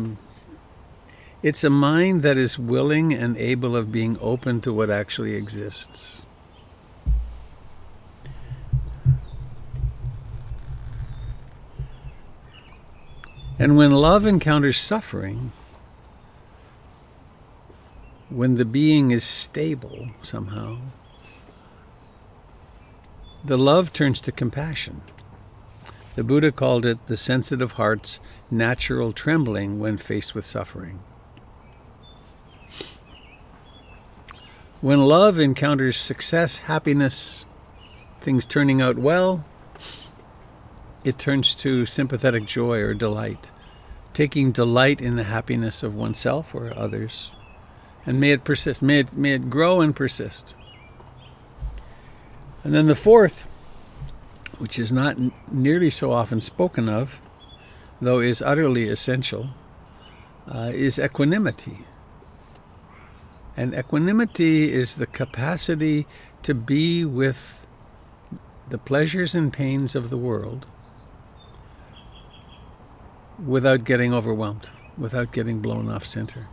Speaker 1: mind that is willing and able of being open to what actually exists. And when love encounters suffering, when the being is stable somehow, the love turns to compassion. The Buddha called it the sensitive heart's natural trembling when faced with suffering. When love encounters success, happiness, things turning out well, it turns to sympathetic joy or delight, taking delight in the happiness of oneself or others. And may it persist, may it grow and persist. And then the fourth, which is not nearly so often spoken of, though is utterly essential, is equanimity. And equanimity is the capacity to be with the pleasures and pains of the world without getting overwhelmed, without getting blown off center.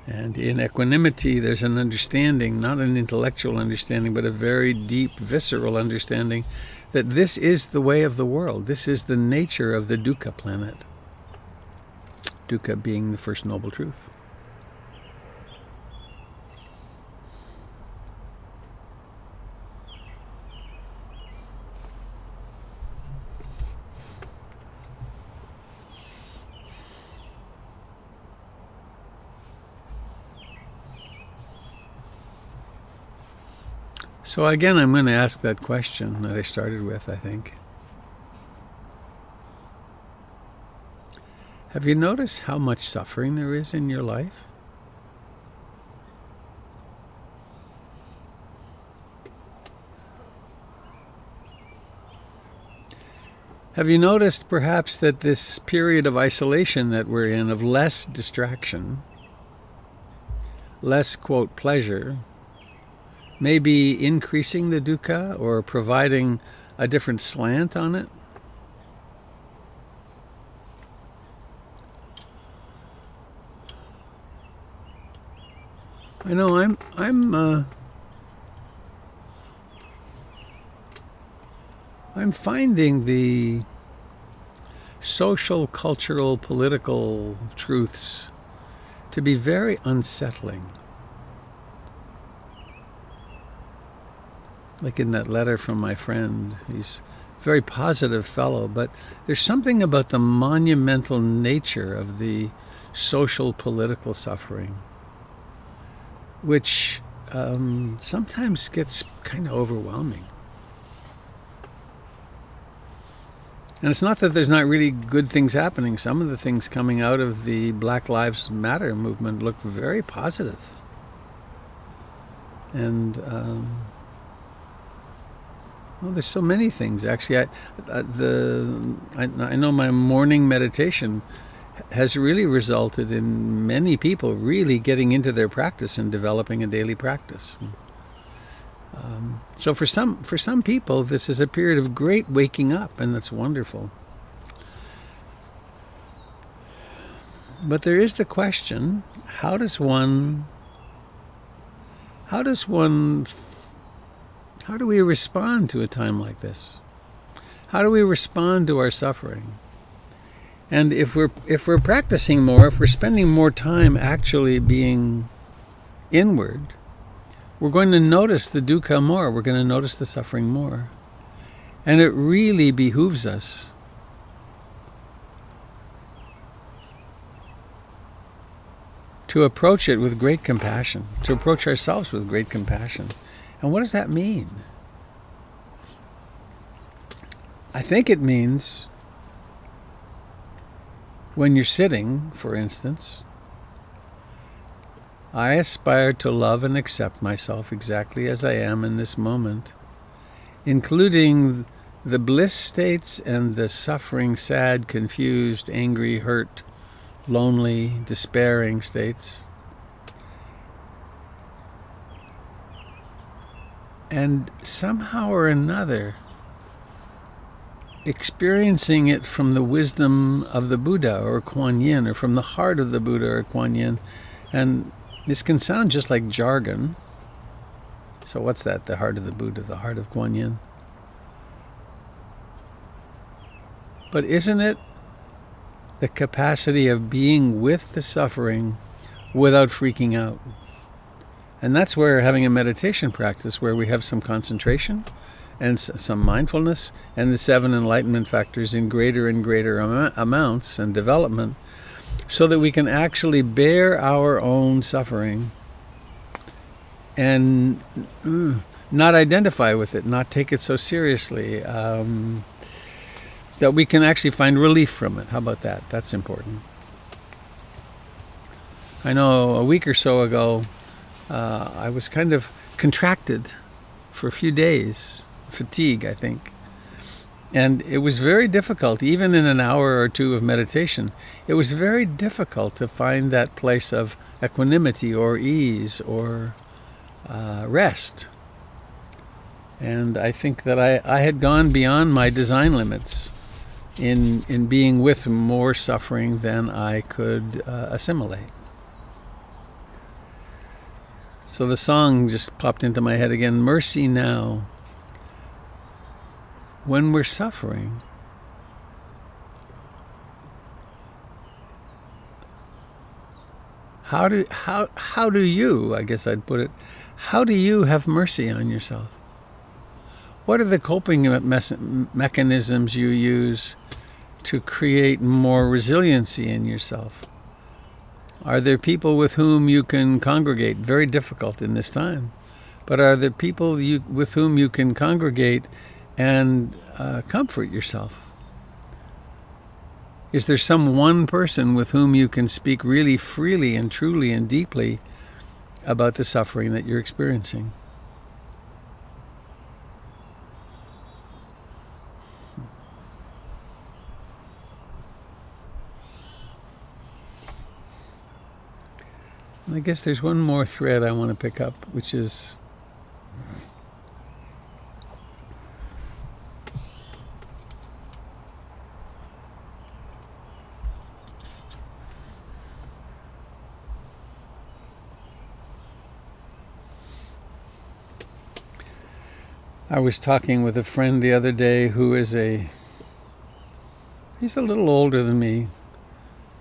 Speaker 1: And in equanimity, there's an understanding, not an intellectual understanding, but a very deep, visceral understanding that this is the way of the world. This is the nature of the dukkha planet. Dukkha being the first noble truth. So again, I'm going to ask that question that I started with, I think. Have you noticed how much suffering there is in your life? Have you noticed perhaps that this period of isolation that we're in, of less distraction, less, quote, pleasure, may be increasing the dukkha or providing a different slant on it? I know I'm finding the social, cultural, political truths to be very unsettling. Like in that letter from my friend, he's a very positive fellow, but there's something about the monumental nature of the social, political suffering, which sometimes gets kind of overwhelming. And it's not that there's not really good things happening. Some of the things coming out of the Black Lives Matter movement look very positive. And well, there's so many things, actually. I know my morning meditation has really resulted in many people really getting into their practice and developing a daily practice. So for some people, this is a period of great waking up, and that's wonderful. But there is the question: how do we respond to a time like this? How do we respond to our suffering? And if we're practicing more, if we're spending more time actually being inward, we're going to notice the dukkha more. We're going to notice the suffering more. And it really behooves us to approach it with great compassion, to approach ourselves with great compassion. And what does that mean? I think it means when you're sitting, for instance, I aspire to love and accept myself exactly as I am in this moment, including the bliss states and the suffering, sad, confused, angry, hurt, lonely, despairing states. And somehow or another, experiencing it from the wisdom of the Buddha or Kuan Yin, or from the heart of the Buddha or Kuan Yin. And this can sound just like jargon. So what's that? The heart of the Buddha, the heart of Kuan Yin? But isn't it the capacity of being with the suffering without freaking out? And that's where having a meditation practice where we have some concentration and some mindfulness and the 7 enlightenment factors in greater and greater amounts and development, so that we can actually bear our own suffering and not identify with it, not take it so seriously, that we can actually find relief from it. How about that? That's important. I know a week or so ago, I was kind of contracted for a few days, fatigue, I think. And it was very difficult, even in an hour or two of meditation, it was very difficult to find that place of equanimity or ease or rest. And I think that I had gone beyond my design limits in being with more suffering than I could assimilate. So the song just popped into my head again, Mercy Now. When we're suffering, how do you, I guess I'd put it, how do you have mercy on yourself? What are the coping mechanisms you use to create more resiliency in yourself? Are there people with whom you can congregate? Very difficult in this time. But are there people with whom you can congregate and comfort yourself? Is there some one person with whom you can speak really freely and truly and deeply about the suffering that you're experiencing? I guess there's one more thread I want to pick up, which is I was talking with a friend the other day who is he's a little older than me,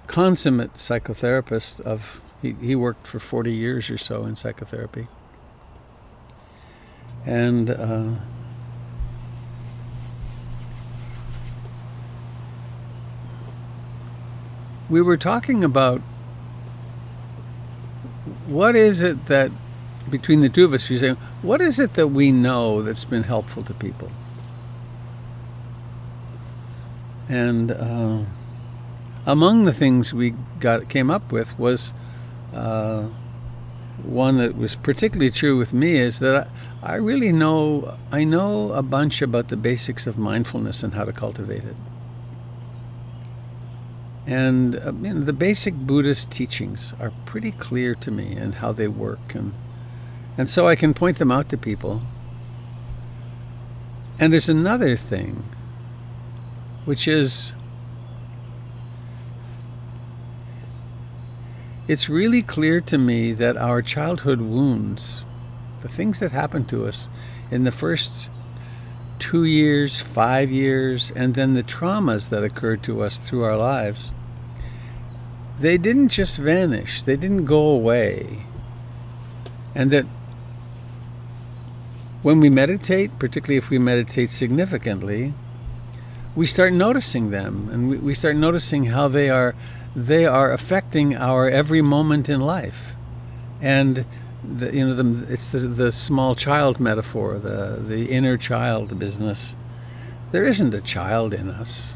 Speaker 1: consummate psychotherapist he worked for 40 years or so in psychotherapy. And we were talking about what is it that, between the two of us, we say, what is it that we know that's been helpful to people? And among the things we came up with was one that was particularly true with me, is that I know a bunch about the basics of mindfulness and how to cultivate it. And the basic Buddhist teachings are pretty clear to me and how they work, and so I can point them out to people. And there's another thing, which is, it's really clear to me that our childhood wounds, the things that happen to us in the first 2 years, 5 years, and then the traumas that occurred to us through our lives, they didn't just vanish, they didn't go away. And that when we meditate, particularly if we meditate significantly, we start noticing them, and we start noticing how they are affecting our every moment in life. And it's the small child metaphor, the inner child business. There isn't a child in us,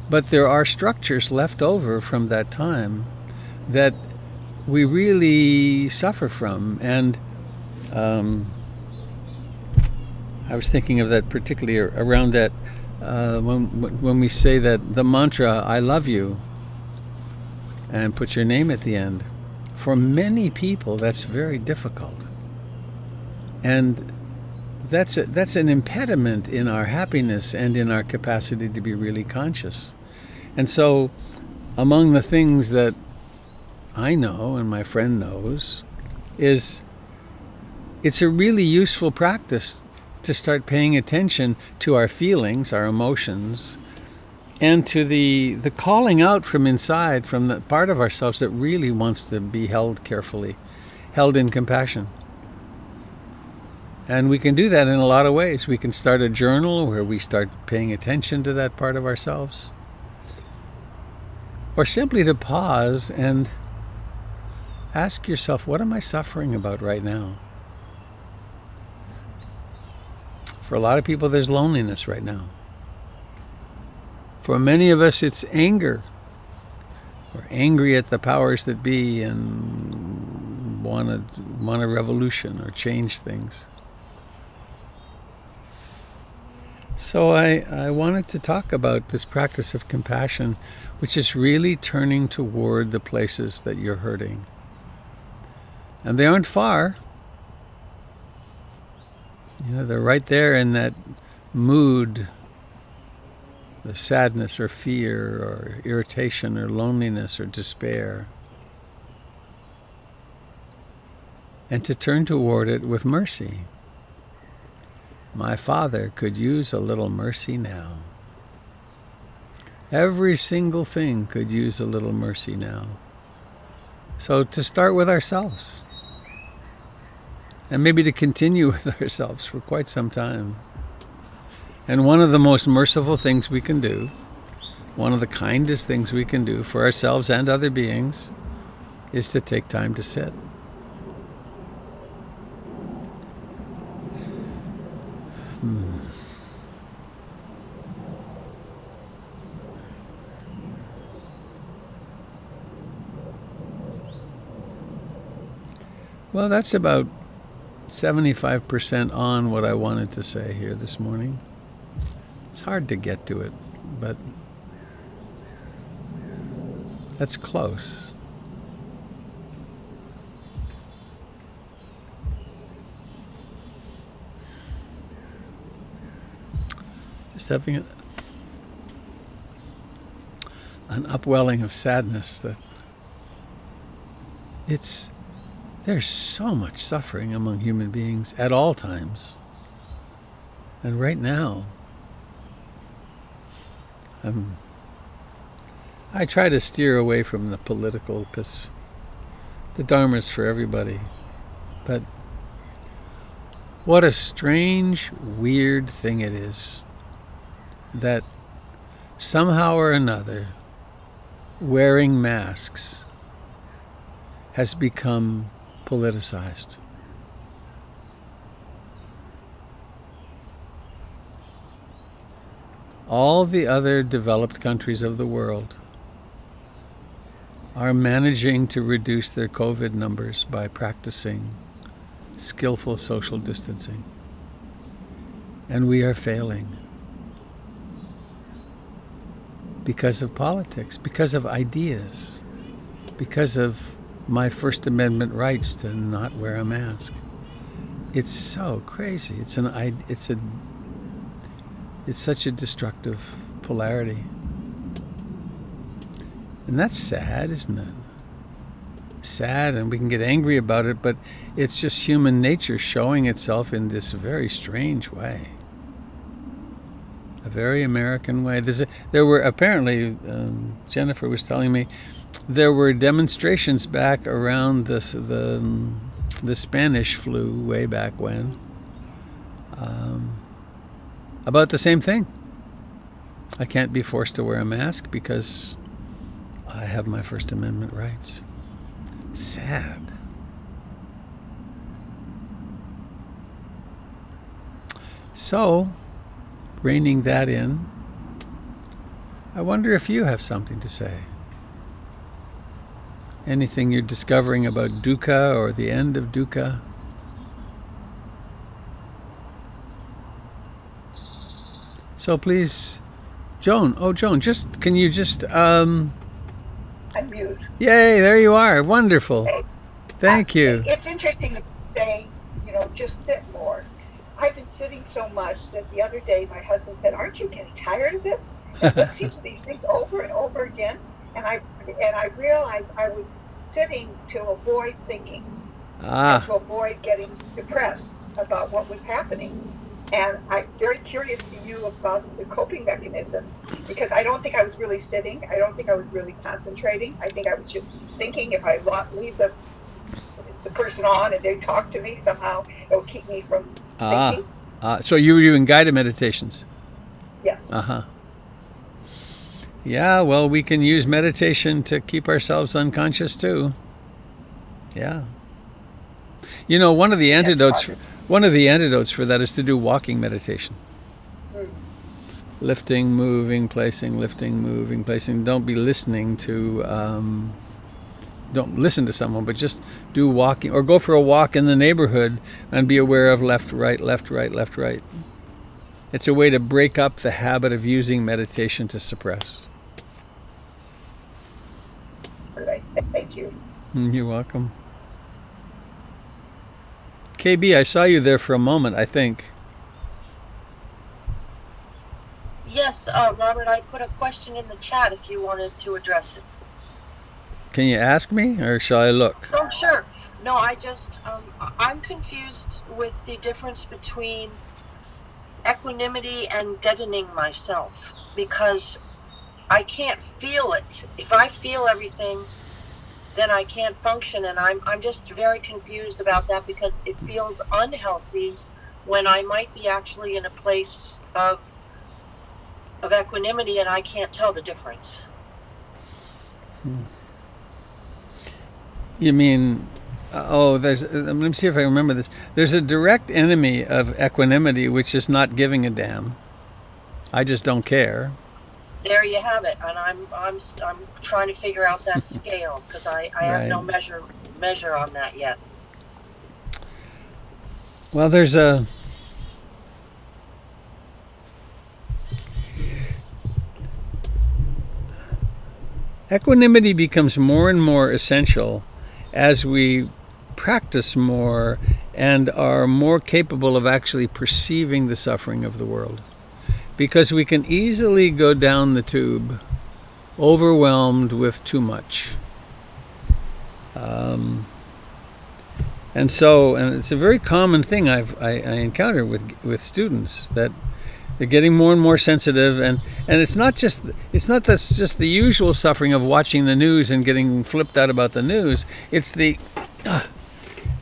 Speaker 1: but there are structures left over from that time that we really suffer from. And I was thinking of that particularly around that when we say that the mantra, I love you, and put your name at the end. For many people, that's very difficult. And that's an impediment in our happiness and in our capacity to be really conscious. And so, among the things that I know and my friend knows is it's a really useful practice to start paying attention to our feelings, our emotions, and to the calling out from inside, from the part of ourselves that really wants to be held carefully, held in compassion. And we can do that in a lot of ways. We can start a journal where we start paying attention to that part of ourselves. Or simply to pause and ask yourself, what am I suffering about right now? For a lot of people, there's loneliness right now. For many of us, it's anger. We're angry at the powers that be and want a revolution or change things. So I wanted to talk about this practice of compassion, which is really turning toward the places that you're hurting. And they aren't far. They're right there in that mood, the sadness or fear or irritation or loneliness or despair. And to turn toward it with mercy. My Father could use a little mercy now. Every single thing could use a little mercy now. So to start with ourselves. And maybe to continue with ourselves for quite some time. And one of the most merciful things we can do, one of the kindest things we can do for ourselves and other beings, is to take time to sit. Well, that's about 75% on what I wanted to say here this morning. It's hard to get to it, but that's close. Just having an upwelling of sadness that there's so much suffering among human beings at all times. And right now, I try to steer away from the political because the Dharma's for everybody. But what a strange, weird thing it is that somehow or another, wearing masks has become politicized. All the other developed countries of the world are managing to reduce their COVID numbers by practicing skillful social distancing. And we are failing because of politics, because of ideas, because of my First Amendment rights to not wear a mask. It's so crazy. It's such a destructive polarity. And that's sad, isn't it? Sad, and we can get angry about it, but it's just human nature showing itself in this very strange way. A very American way. There were apparently, Jennifer was telling me, there were demonstrations back around the Spanish flu way back when about the same thing. I can't be forced to wear a mask because I have my First Amendment rights. Sad. So, reining that in, I wonder if you have something to say. Anything you're discovering about dukkha or the end of dukkha? So please, Joan. Oh, Joan, can you just
Speaker 4: Unmute.
Speaker 1: Yay! There you are. Wonderful.
Speaker 4: Hey,
Speaker 1: Thank you.
Speaker 4: It's interesting to say, just sit more. I've been sitting so much that the other day my husband said, "Aren't you getting tired of this? Listening to these things over and over again?" And I realized I was sitting to avoid thinking, and to avoid getting depressed about what was happening. And I'm very curious to you about the coping mechanisms, because I don't think I was really sitting. I don't think I was really concentrating. I think I was just thinking if I leave the person on and they talk to me, somehow it will keep me from thinking.
Speaker 1: So you were doing guided meditations?
Speaker 4: Yes.
Speaker 1: Yeah, well, we can use meditation to keep ourselves unconscious too. Yeah. You know, one of the antidotes for that is to do walking meditation. Lifting, moving, placing, lifting, moving, placing. Don't be listening to don't listen to someone, but just do walking, or go for a walk in the neighborhood and be aware of left, right, left, right, left, right. It's a way to break up the habit of using meditation to suppress.
Speaker 4: All right. Thank you.
Speaker 1: You're welcome. KB, I saw you there for a moment, I think.
Speaker 5: Yes, Robert, I put a question in the chat if you wanted to address it.
Speaker 1: Can you ask me, or shall I look?
Speaker 5: Oh, sure. No, I'm confused with the difference between equanimity and deadening myself, because I can't feel it. If I feel everything, then I can't function, and I'm just very confused about that, because it feels unhealthy when I might be actually in a place of equanimity and I can't tell the difference.
Speaker 1: You mean, let me see if I remember this. There's a direct enemy of equanimity, which is not giving a damn. I just don't care.
Speaker 5: There you have it, and I'm trying to figure out that scale, because I have no measure on that yet.
Speaker 1: Well, there's equanimity becomes more and more essential as we practice more and are more capable of actually perceiving the suffering of the world. Because we can easily go down the tube, overwhelmed with too much. And it's a very common thing I encounter with students, that they're getting more and more sensitive, and it's not just the usual suffering of watching the news and getting flipped out about the news. It's the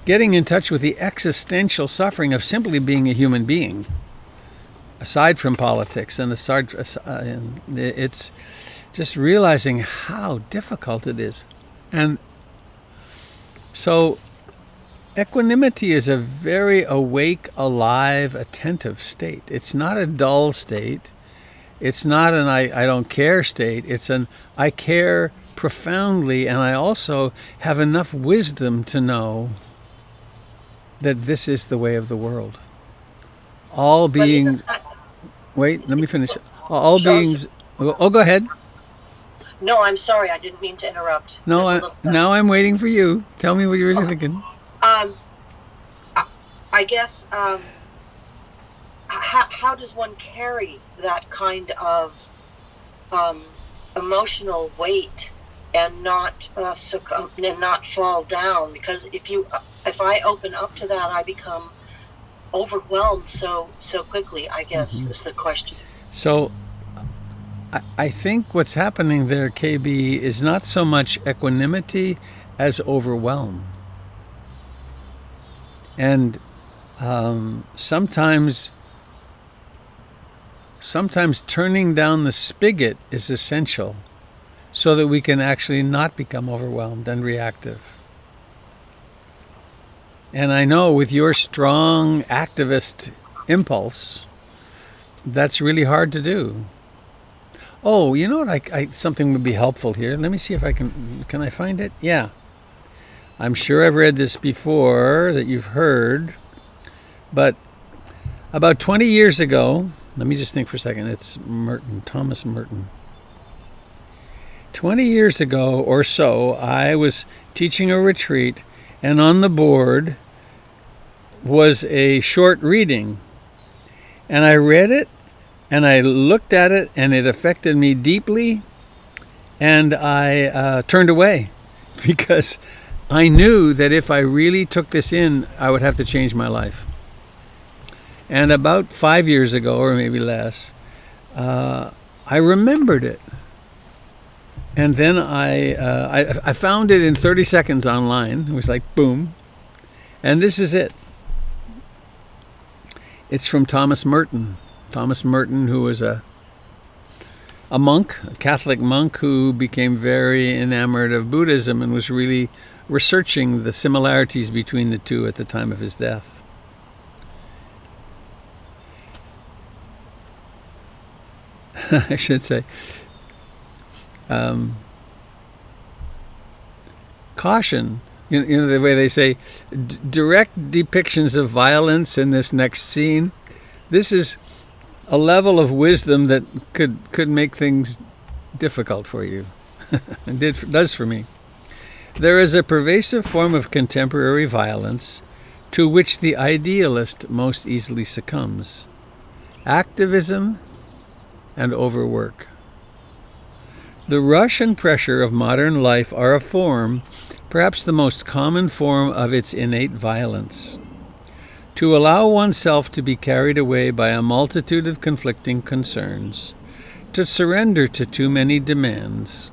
Speaker 1: getting in touch with the existential suffering of simply being a human being. Aside from politics, and it's just realizing how difficult it is. And so equanimity is a very awake, alive, attentive state. It's not a dull state. It's not an I don't care state. It's an I care profoundly, and I also have enough wisdom to know that this is the way of the world. All beings... Wait, let me finish. All beings... Oh, go ahead.
Speaker 5: No, I'm sorry. I didn't mean to interrupt.
Speaker 1: No, now I'm waiting for you. Tell me what you were thinking.
Speaker 5: I guess, how does one carry that kind of emotional weight and not succumb and not fall down? Because if I open up to that, I become overwhelmed so quickly, I guess, is the question.
Speaker 1: So I think what's happening there, KB, is not so much equanimity as overwhelm. And sometimes turning down the spigot is essential so that we can actually not become overwhelmed and reactive. And I know with your strong activist impulse, that's really hard to do. Oh, you know what? Something would be helpful here. Let me see if I can I find it? Yeah. I'm sure I've read this before, that you've heard. But about 20 years ago, let me just think for a second. It's Thomas Merton. 20 years ago or so, I was teaching a retreat, and on the board was a short reading. And I read it, and I looked at it, and it affected me deeply, and I turned away, because I knew that if I really took this in, I would have to change my life. And about 5 years ago, or maybe less, I remembered it. And then I found it in 30 seconds online. It was like, boom. And this is it. It's from Thomas Merton. Thomas Merton, who was a monk, a Catholic monk who became very enamored of Buddhism and was really researching the similarities between the two at the time of his death. I should say. Caution. You know the way they say, direct depictions of violence in this next scene. This is a level of wisdom that could make things difficult for you. It does for me. There is a pervasive form of contemporary violence to which the idealist most easily succumbs. Activism and overwork. The rush and pressure of modern life are a form, perhaps the most common form of its innate violence. To allow oneself to be carried away by a multitude of conflicting concerns, to surrender to too many demands,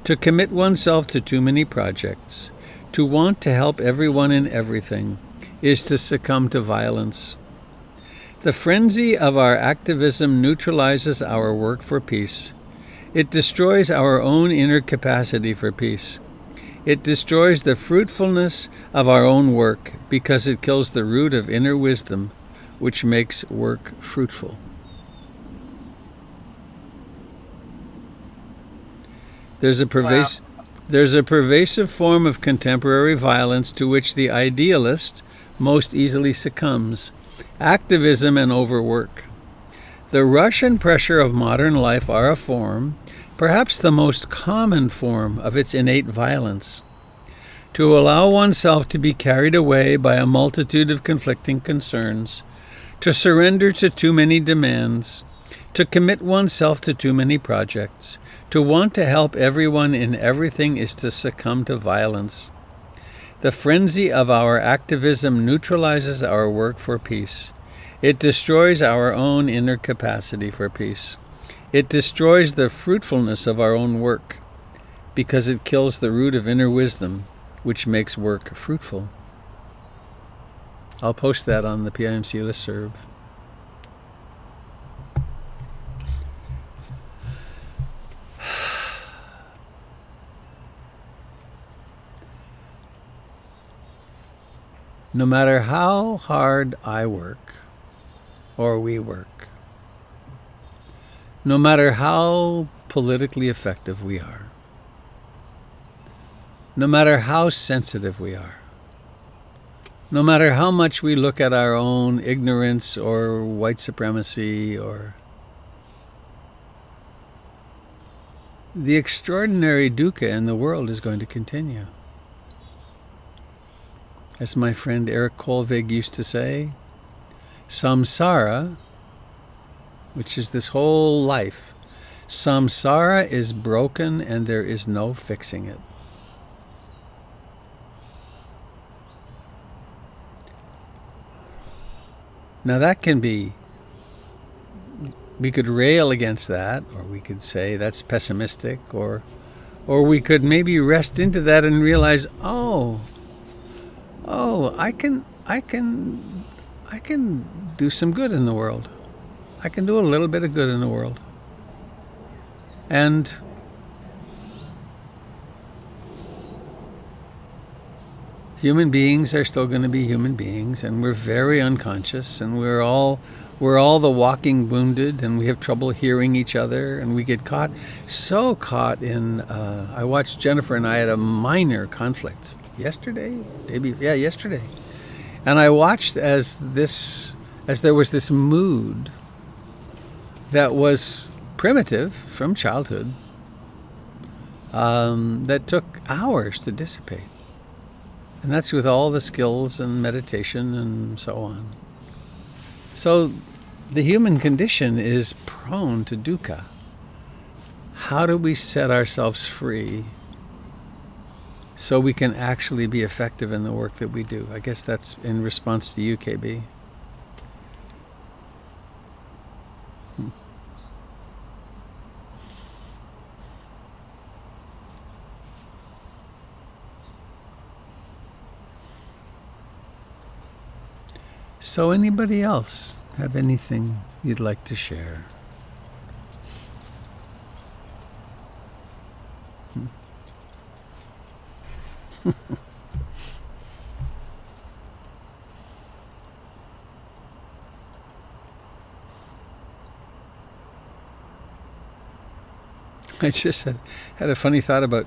Speaker 1: to commit oneself to too many projects, to want to help everyone in everything, is to succumb to violence. The frenzy of our activism neutralizes our work for peace. It destroys our own inner capacity for peace. It destroys the fruitfulness of our own work because it kills the root of inner wisdom, which makes work fruitful. There's a pervasive form of contemporary violence to which the idealist most easily succumbs: activism and overwork. The rush and pressure of modern life are a form, perhaps the most common form, of its innate violence. To allow oneself to be carried away by a multitude of conflicting concerns, to surrender to too many demands, to commit oneself to too many projects, to want to help everyone in everything is to succumb to violence. The frenzy of our activism neutralizes our work for peace. It destroys our own inner capacity for peace. It destroys the fruitfulness of our own work because it kills the root of inner wisdom, which makes work fruitful. I'll post that on the PIMC listserv. No matter how hard I work, or we work, no matter how politically effective we are, no matter how sensitive we are, no matter how much we look at our own ignorance or white supremacy, or the extraordinary dukkha in the world is going to continue. As my friend Eric Kolvig used to say, samsara, which is this whole life, samsara is broken and there is no fixing it. Now that can be, we could rail against that, or we could say that's pessimistic, or we could maybe rest into that and realize, oh, I can do some good in the world. I can do a little bit of good in the world. And human beings are still going to be human beings, and we're very unconscious, and we're all the walking wounded, and we have trouble hearing each other, and we get caught in I watched Jennifer and I had a minor conflict yesterday. And I watched as there was this mood that was primitive from childhood, that took hours to dissipate. And that's with all the skills and meditation and so on. So the human condition is prone to dukkha. How do we set ourselves free so we can actually be effective in the work that we do? I guess that's in response to UKB. So anybody else have anything you'd like to share? I just had a funny thought about,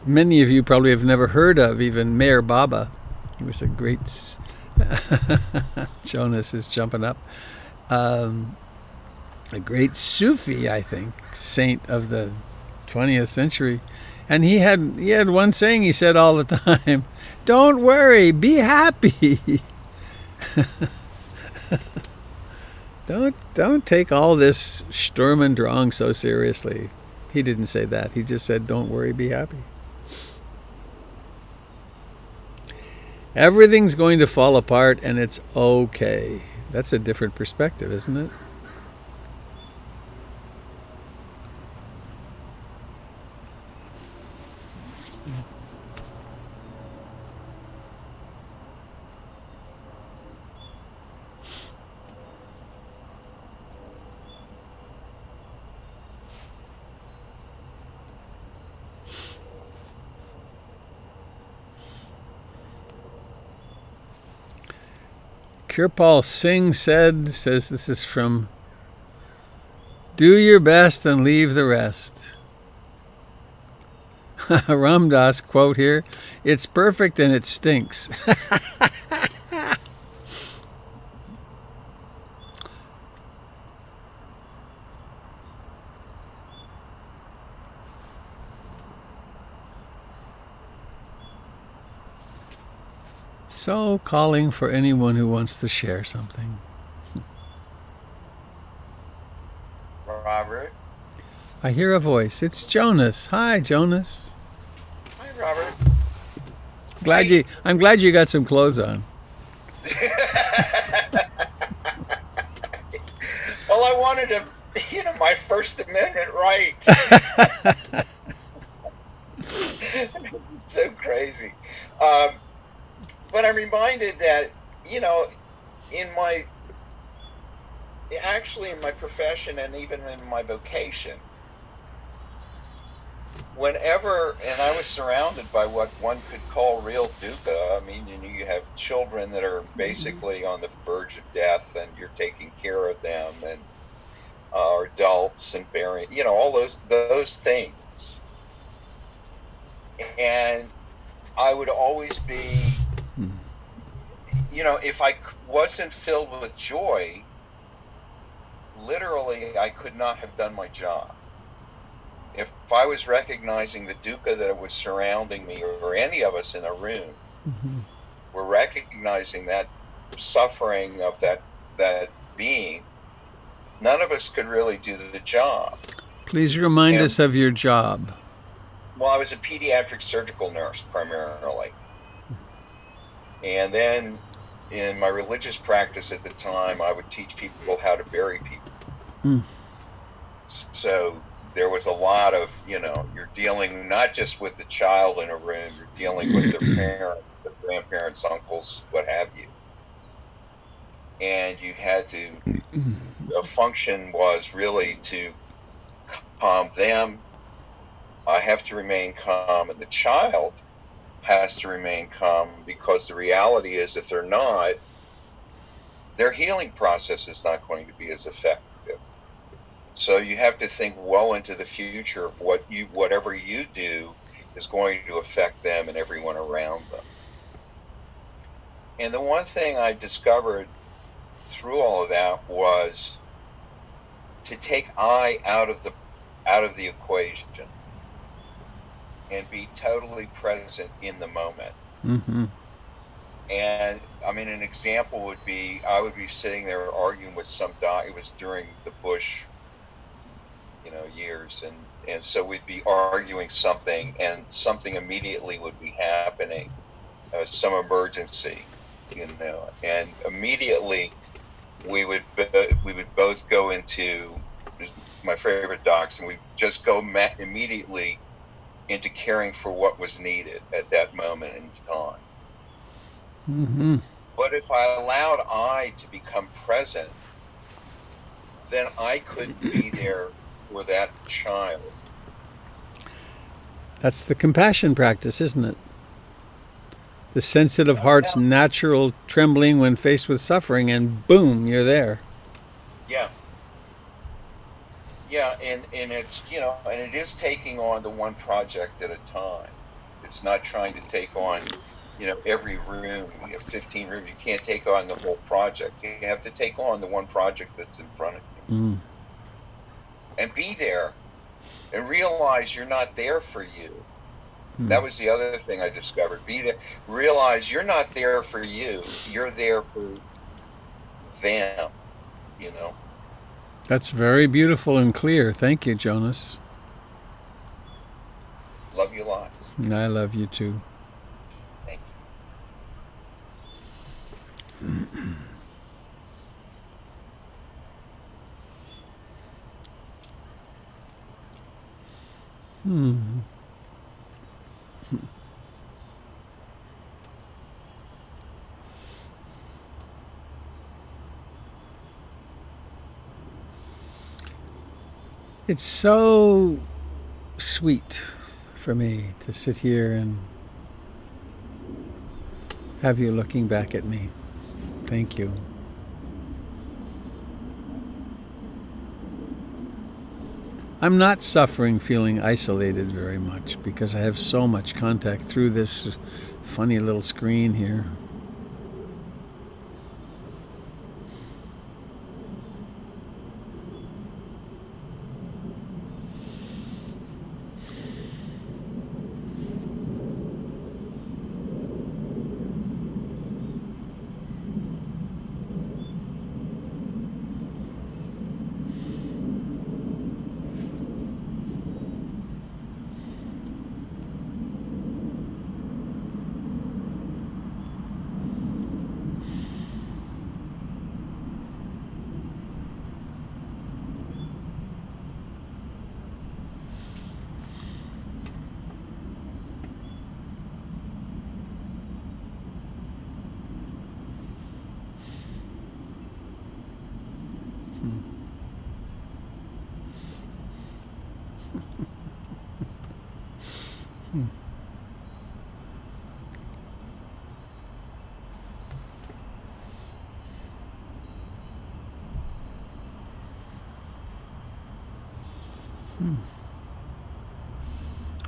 Speaker 1: many of you probably have never heard of even Meher Baba. He was a great, Jonas is jumping up, a great Sufi, I think, saint of the 20th century. And he had one saying he said all the time, don't worry, be happy. Don't take all this Sturm und Drang so seriously. He didn't say that. He just said, don't worry, be happy. Everything's going to fall apart and it's okay. That's a different perspective, isn't it? Kirpal Singh says this is from Do Your Best and Leave the Rest. Ram Dass quote here, it's perfect and it stinks. So, calling for anyone who wants to share something.
Speaker 6: Robert.
Speaker 1: I hear a voice. It's Jonas. Hi, Jonas.
Speaker 6: Hi, Robert.
Speaker 1: I'm glad you got some clothes on.
Speaker 6: Well, I wanted to, my First Amendment right. It's so crazy. But I'm reminded that, in my profession and even in my vocation, whenever, and I was surrounded by what one could call real dukkha. I mean, you have children that are basically on the verge of death and you're taking care of them, and adults and bearing, all those things. And I would always be, if I wasn't filled with joy, literally, I could not have done my job. If I was recognizing the dukkha that was surrounding me, or any of us in a room, were recognizing that suffering of that being, none of us could really do the job.
Speaker 1: Please remind us of your job.
Speaker 6: Well, I was a pediatric surgical nurse primarily. And then in my religious practice at the time, I would teach people how to bury people. So there was a lot of, you're dealing not just with the child in a room, you're dealing with their parents, their grandparents, uncles, what have you. And you had to, the function was really to calm them. I have to remain calm, and the child has to remain calm, because the reality is, if they're not, their healing process is not going to be as effective. So you have to think well into the future of whatever you do is going to affect them and everyone around them. And the one thing I discovered through all of that was to take I out of the equation and be totally present in the moment. And I mean, an example would be, I would be sitting there arguing with some doc. It was during the Bush, years, and so we'd be arguing something, and something immediately would be happening, some emergency, and immediately we would both go into my favorite docs, and we just go immediately into caring for what was needed at that moment in time. But if I allowed I to become present, then I couldn't be there for that child.
Speaker 1: That's the compassion practice, isn't it? The sensitive heart's natural trembling when faced with suffering, and boom, you're there.
Speaker 6: Yeah. Yeah, and it's, and it is taking on the one project at a time. It's not trying to take on, every room. You have 15 rooms. You can't take on the whole project. You have to take on the one project that's in front of you. And be there and realize you're not there for you. That was the other thing I discovered. Be there. Realize you're not there for you. You're there for them,
Speaker 1: That's very beautiful and clear. Thank you, Jonas.
Speaker 6: Love you lots.
Speaker 1: I love you too.
Speaker 6: Thank you.
Speaker 1: It's so sweet for me to sit here and have you looking back at me. Thank you. I'm not suffering feeling isolated very much because I have so much contact through this funny little screen here.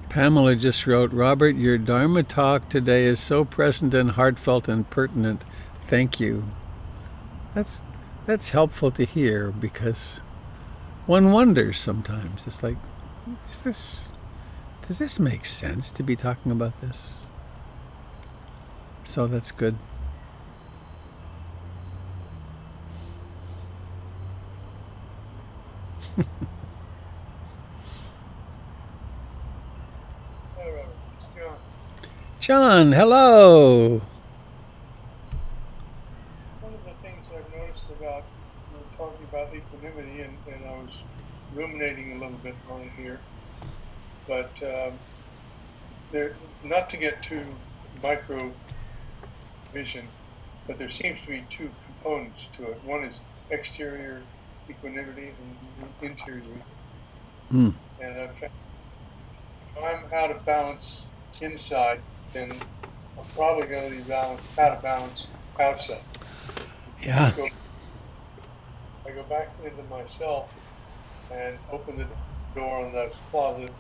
Speaker 1: Pamela just wrote, Robert, your Dharma talk today is so present and heartfelt and pertinent. Thank you. That's helpful to hear because one wonders sometimes. It's like, does this make sense to be talking about this? So that's good. John, hello.
Speaker 7: One of the things I've noticed about talking about equanimity, and I was ruminating a little bit on it here, but there, not to get too micro vision, but there seems to be two components to it. One is exterior equanimity and interior. And I've found if I'm out of balance inside, then I'm probably going to be out of balance outside.
Speaker 1: Yeah.
Speaker 7: I go back into myself and open the door on the closet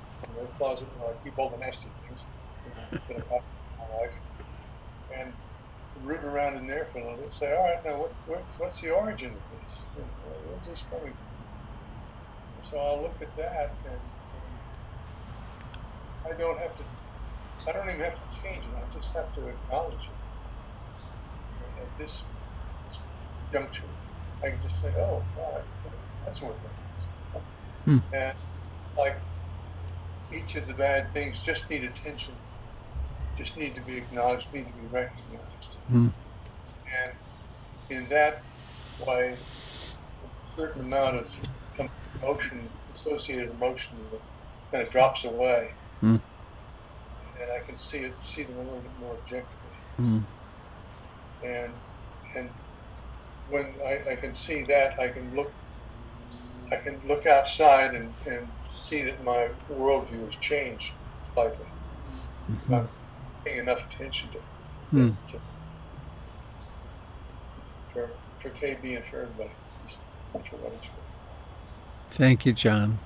Speaker 7: where I keep all the nasty things that I've had in my life, and root around in there for a little bit. Say, all right, now what's the origin of this? Where's this coming from? So I'll look at that, and I don't even have to change it. I just have to acknowledge it. At this juncture, I can just say, oh, God, that's what it is. And like each of the bad things just need attention, just need to be acknowledged, need to be recognized. And in that way, a certain amount of emotion, associated emotion, kind of drops away. And I can see them a little bit more objectively. And and when I can see that, I can look outside and see that my worldview has changed slightly.
Speaker 1: Mm-hmm.
Speaker 7: I'm paying enough attention
Speaker 1: Hmm.
Speaker 7: for KB and for everybody. That's what it's for.
Speaker 1: Thank you, John.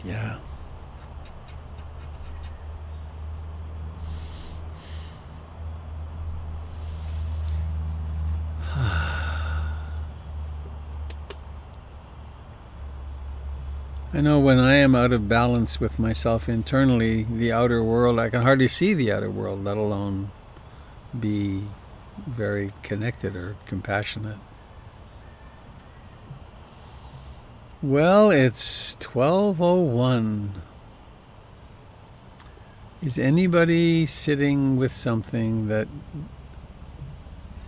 Speaker 1: Yeah. I know when I am out of balance with myself internally, the outer world, I can hardly see the outer world, let alone be very connected or compassionate. Well, it's 12:01. Is anybody sitting with something that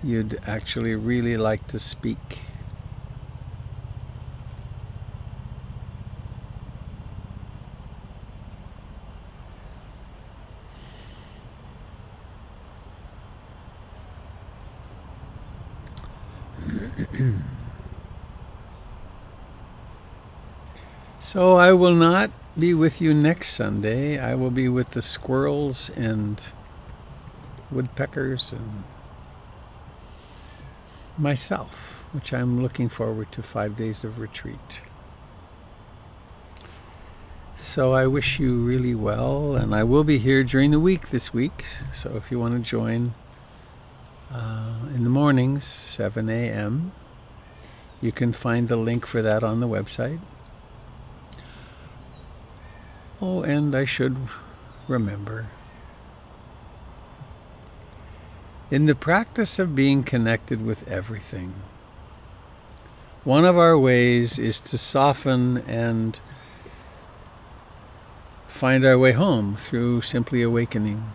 Speaker 1: you'd actually really like to speak? So I will not be with you next Sunday. I will be with the squirrels and woodpeckers and myself, which I'm looking forward to 5 days of retreat. So I wish you really well, and I will be here during the week this week. So if you want to join in the mornings, 7 a.m., you can find the link for that on the website. Oh, and I should remember, in the practice of being connected with everything, one of our ways is to soften and find our way home through simply awakening.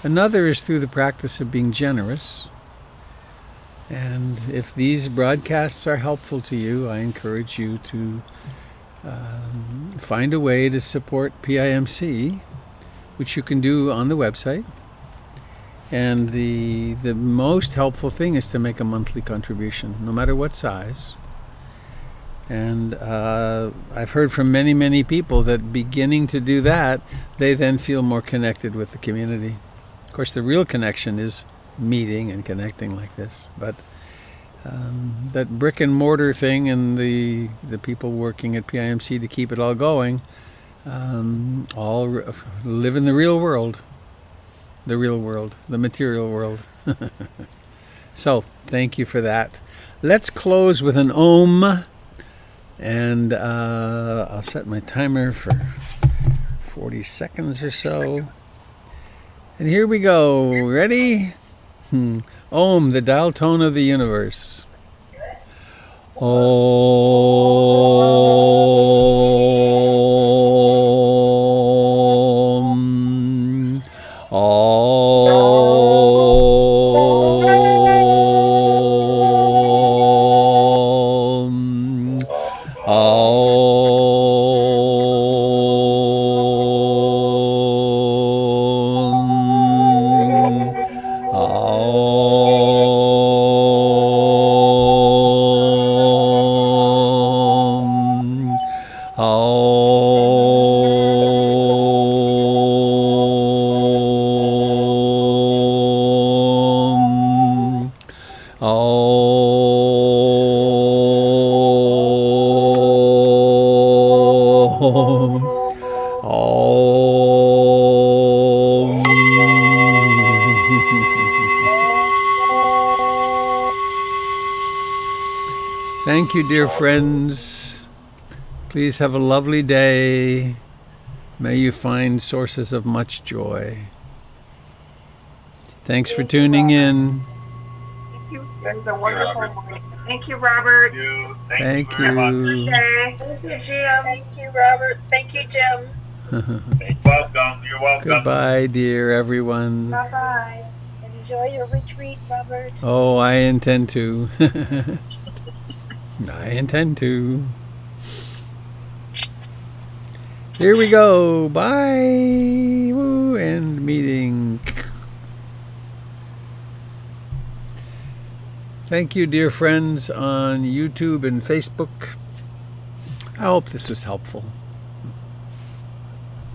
Speaker 1: Another is through the practice of being generous. And if these broadcasts are helpful to you, I encourage you to find a way to support PIMC, which you can do on the website. And the most helpful thing is to make a monthly contribution, no matter what size. And I've heard from many people that beginning to do that, they then feel more connected with the community. Of course, the real connection is meeting and connecting like this, but that brick and mortar thing and the people working at PIMC to keep it all going, all live in the real world, the material world. So thank you for that. Let's close with an Om, and I'll set my timer for 40 seconds or so. And here we go. Ready? Om, the dial tone of the universe. Om. Om. Thank you, dear friends. Please have a lovely day. May you find sources of much joy. Thanks for tuning in.
Speaker 4: Thank you. It was a wonderful morning. Thank you, Robert.
Speaker 2: Thank you.
Speaker 1: Thank you.
Speaker 4: Thank you, Jim. Thank you, Robert. Thank you, Jim.
Speaker 2: You're welcome. You're welcome.
Speaker 1: Goodbye, dear everyone.
Speaker 4: Bye-bye.
Speaker 8: Enjoy your retreat, Robert.
Speaker 1: Oh, I intend to. I intend to. Here we go. Bye. Woo. End meeting. Thank you, dear friends on YouTube and Facebook. I hope this was helpful.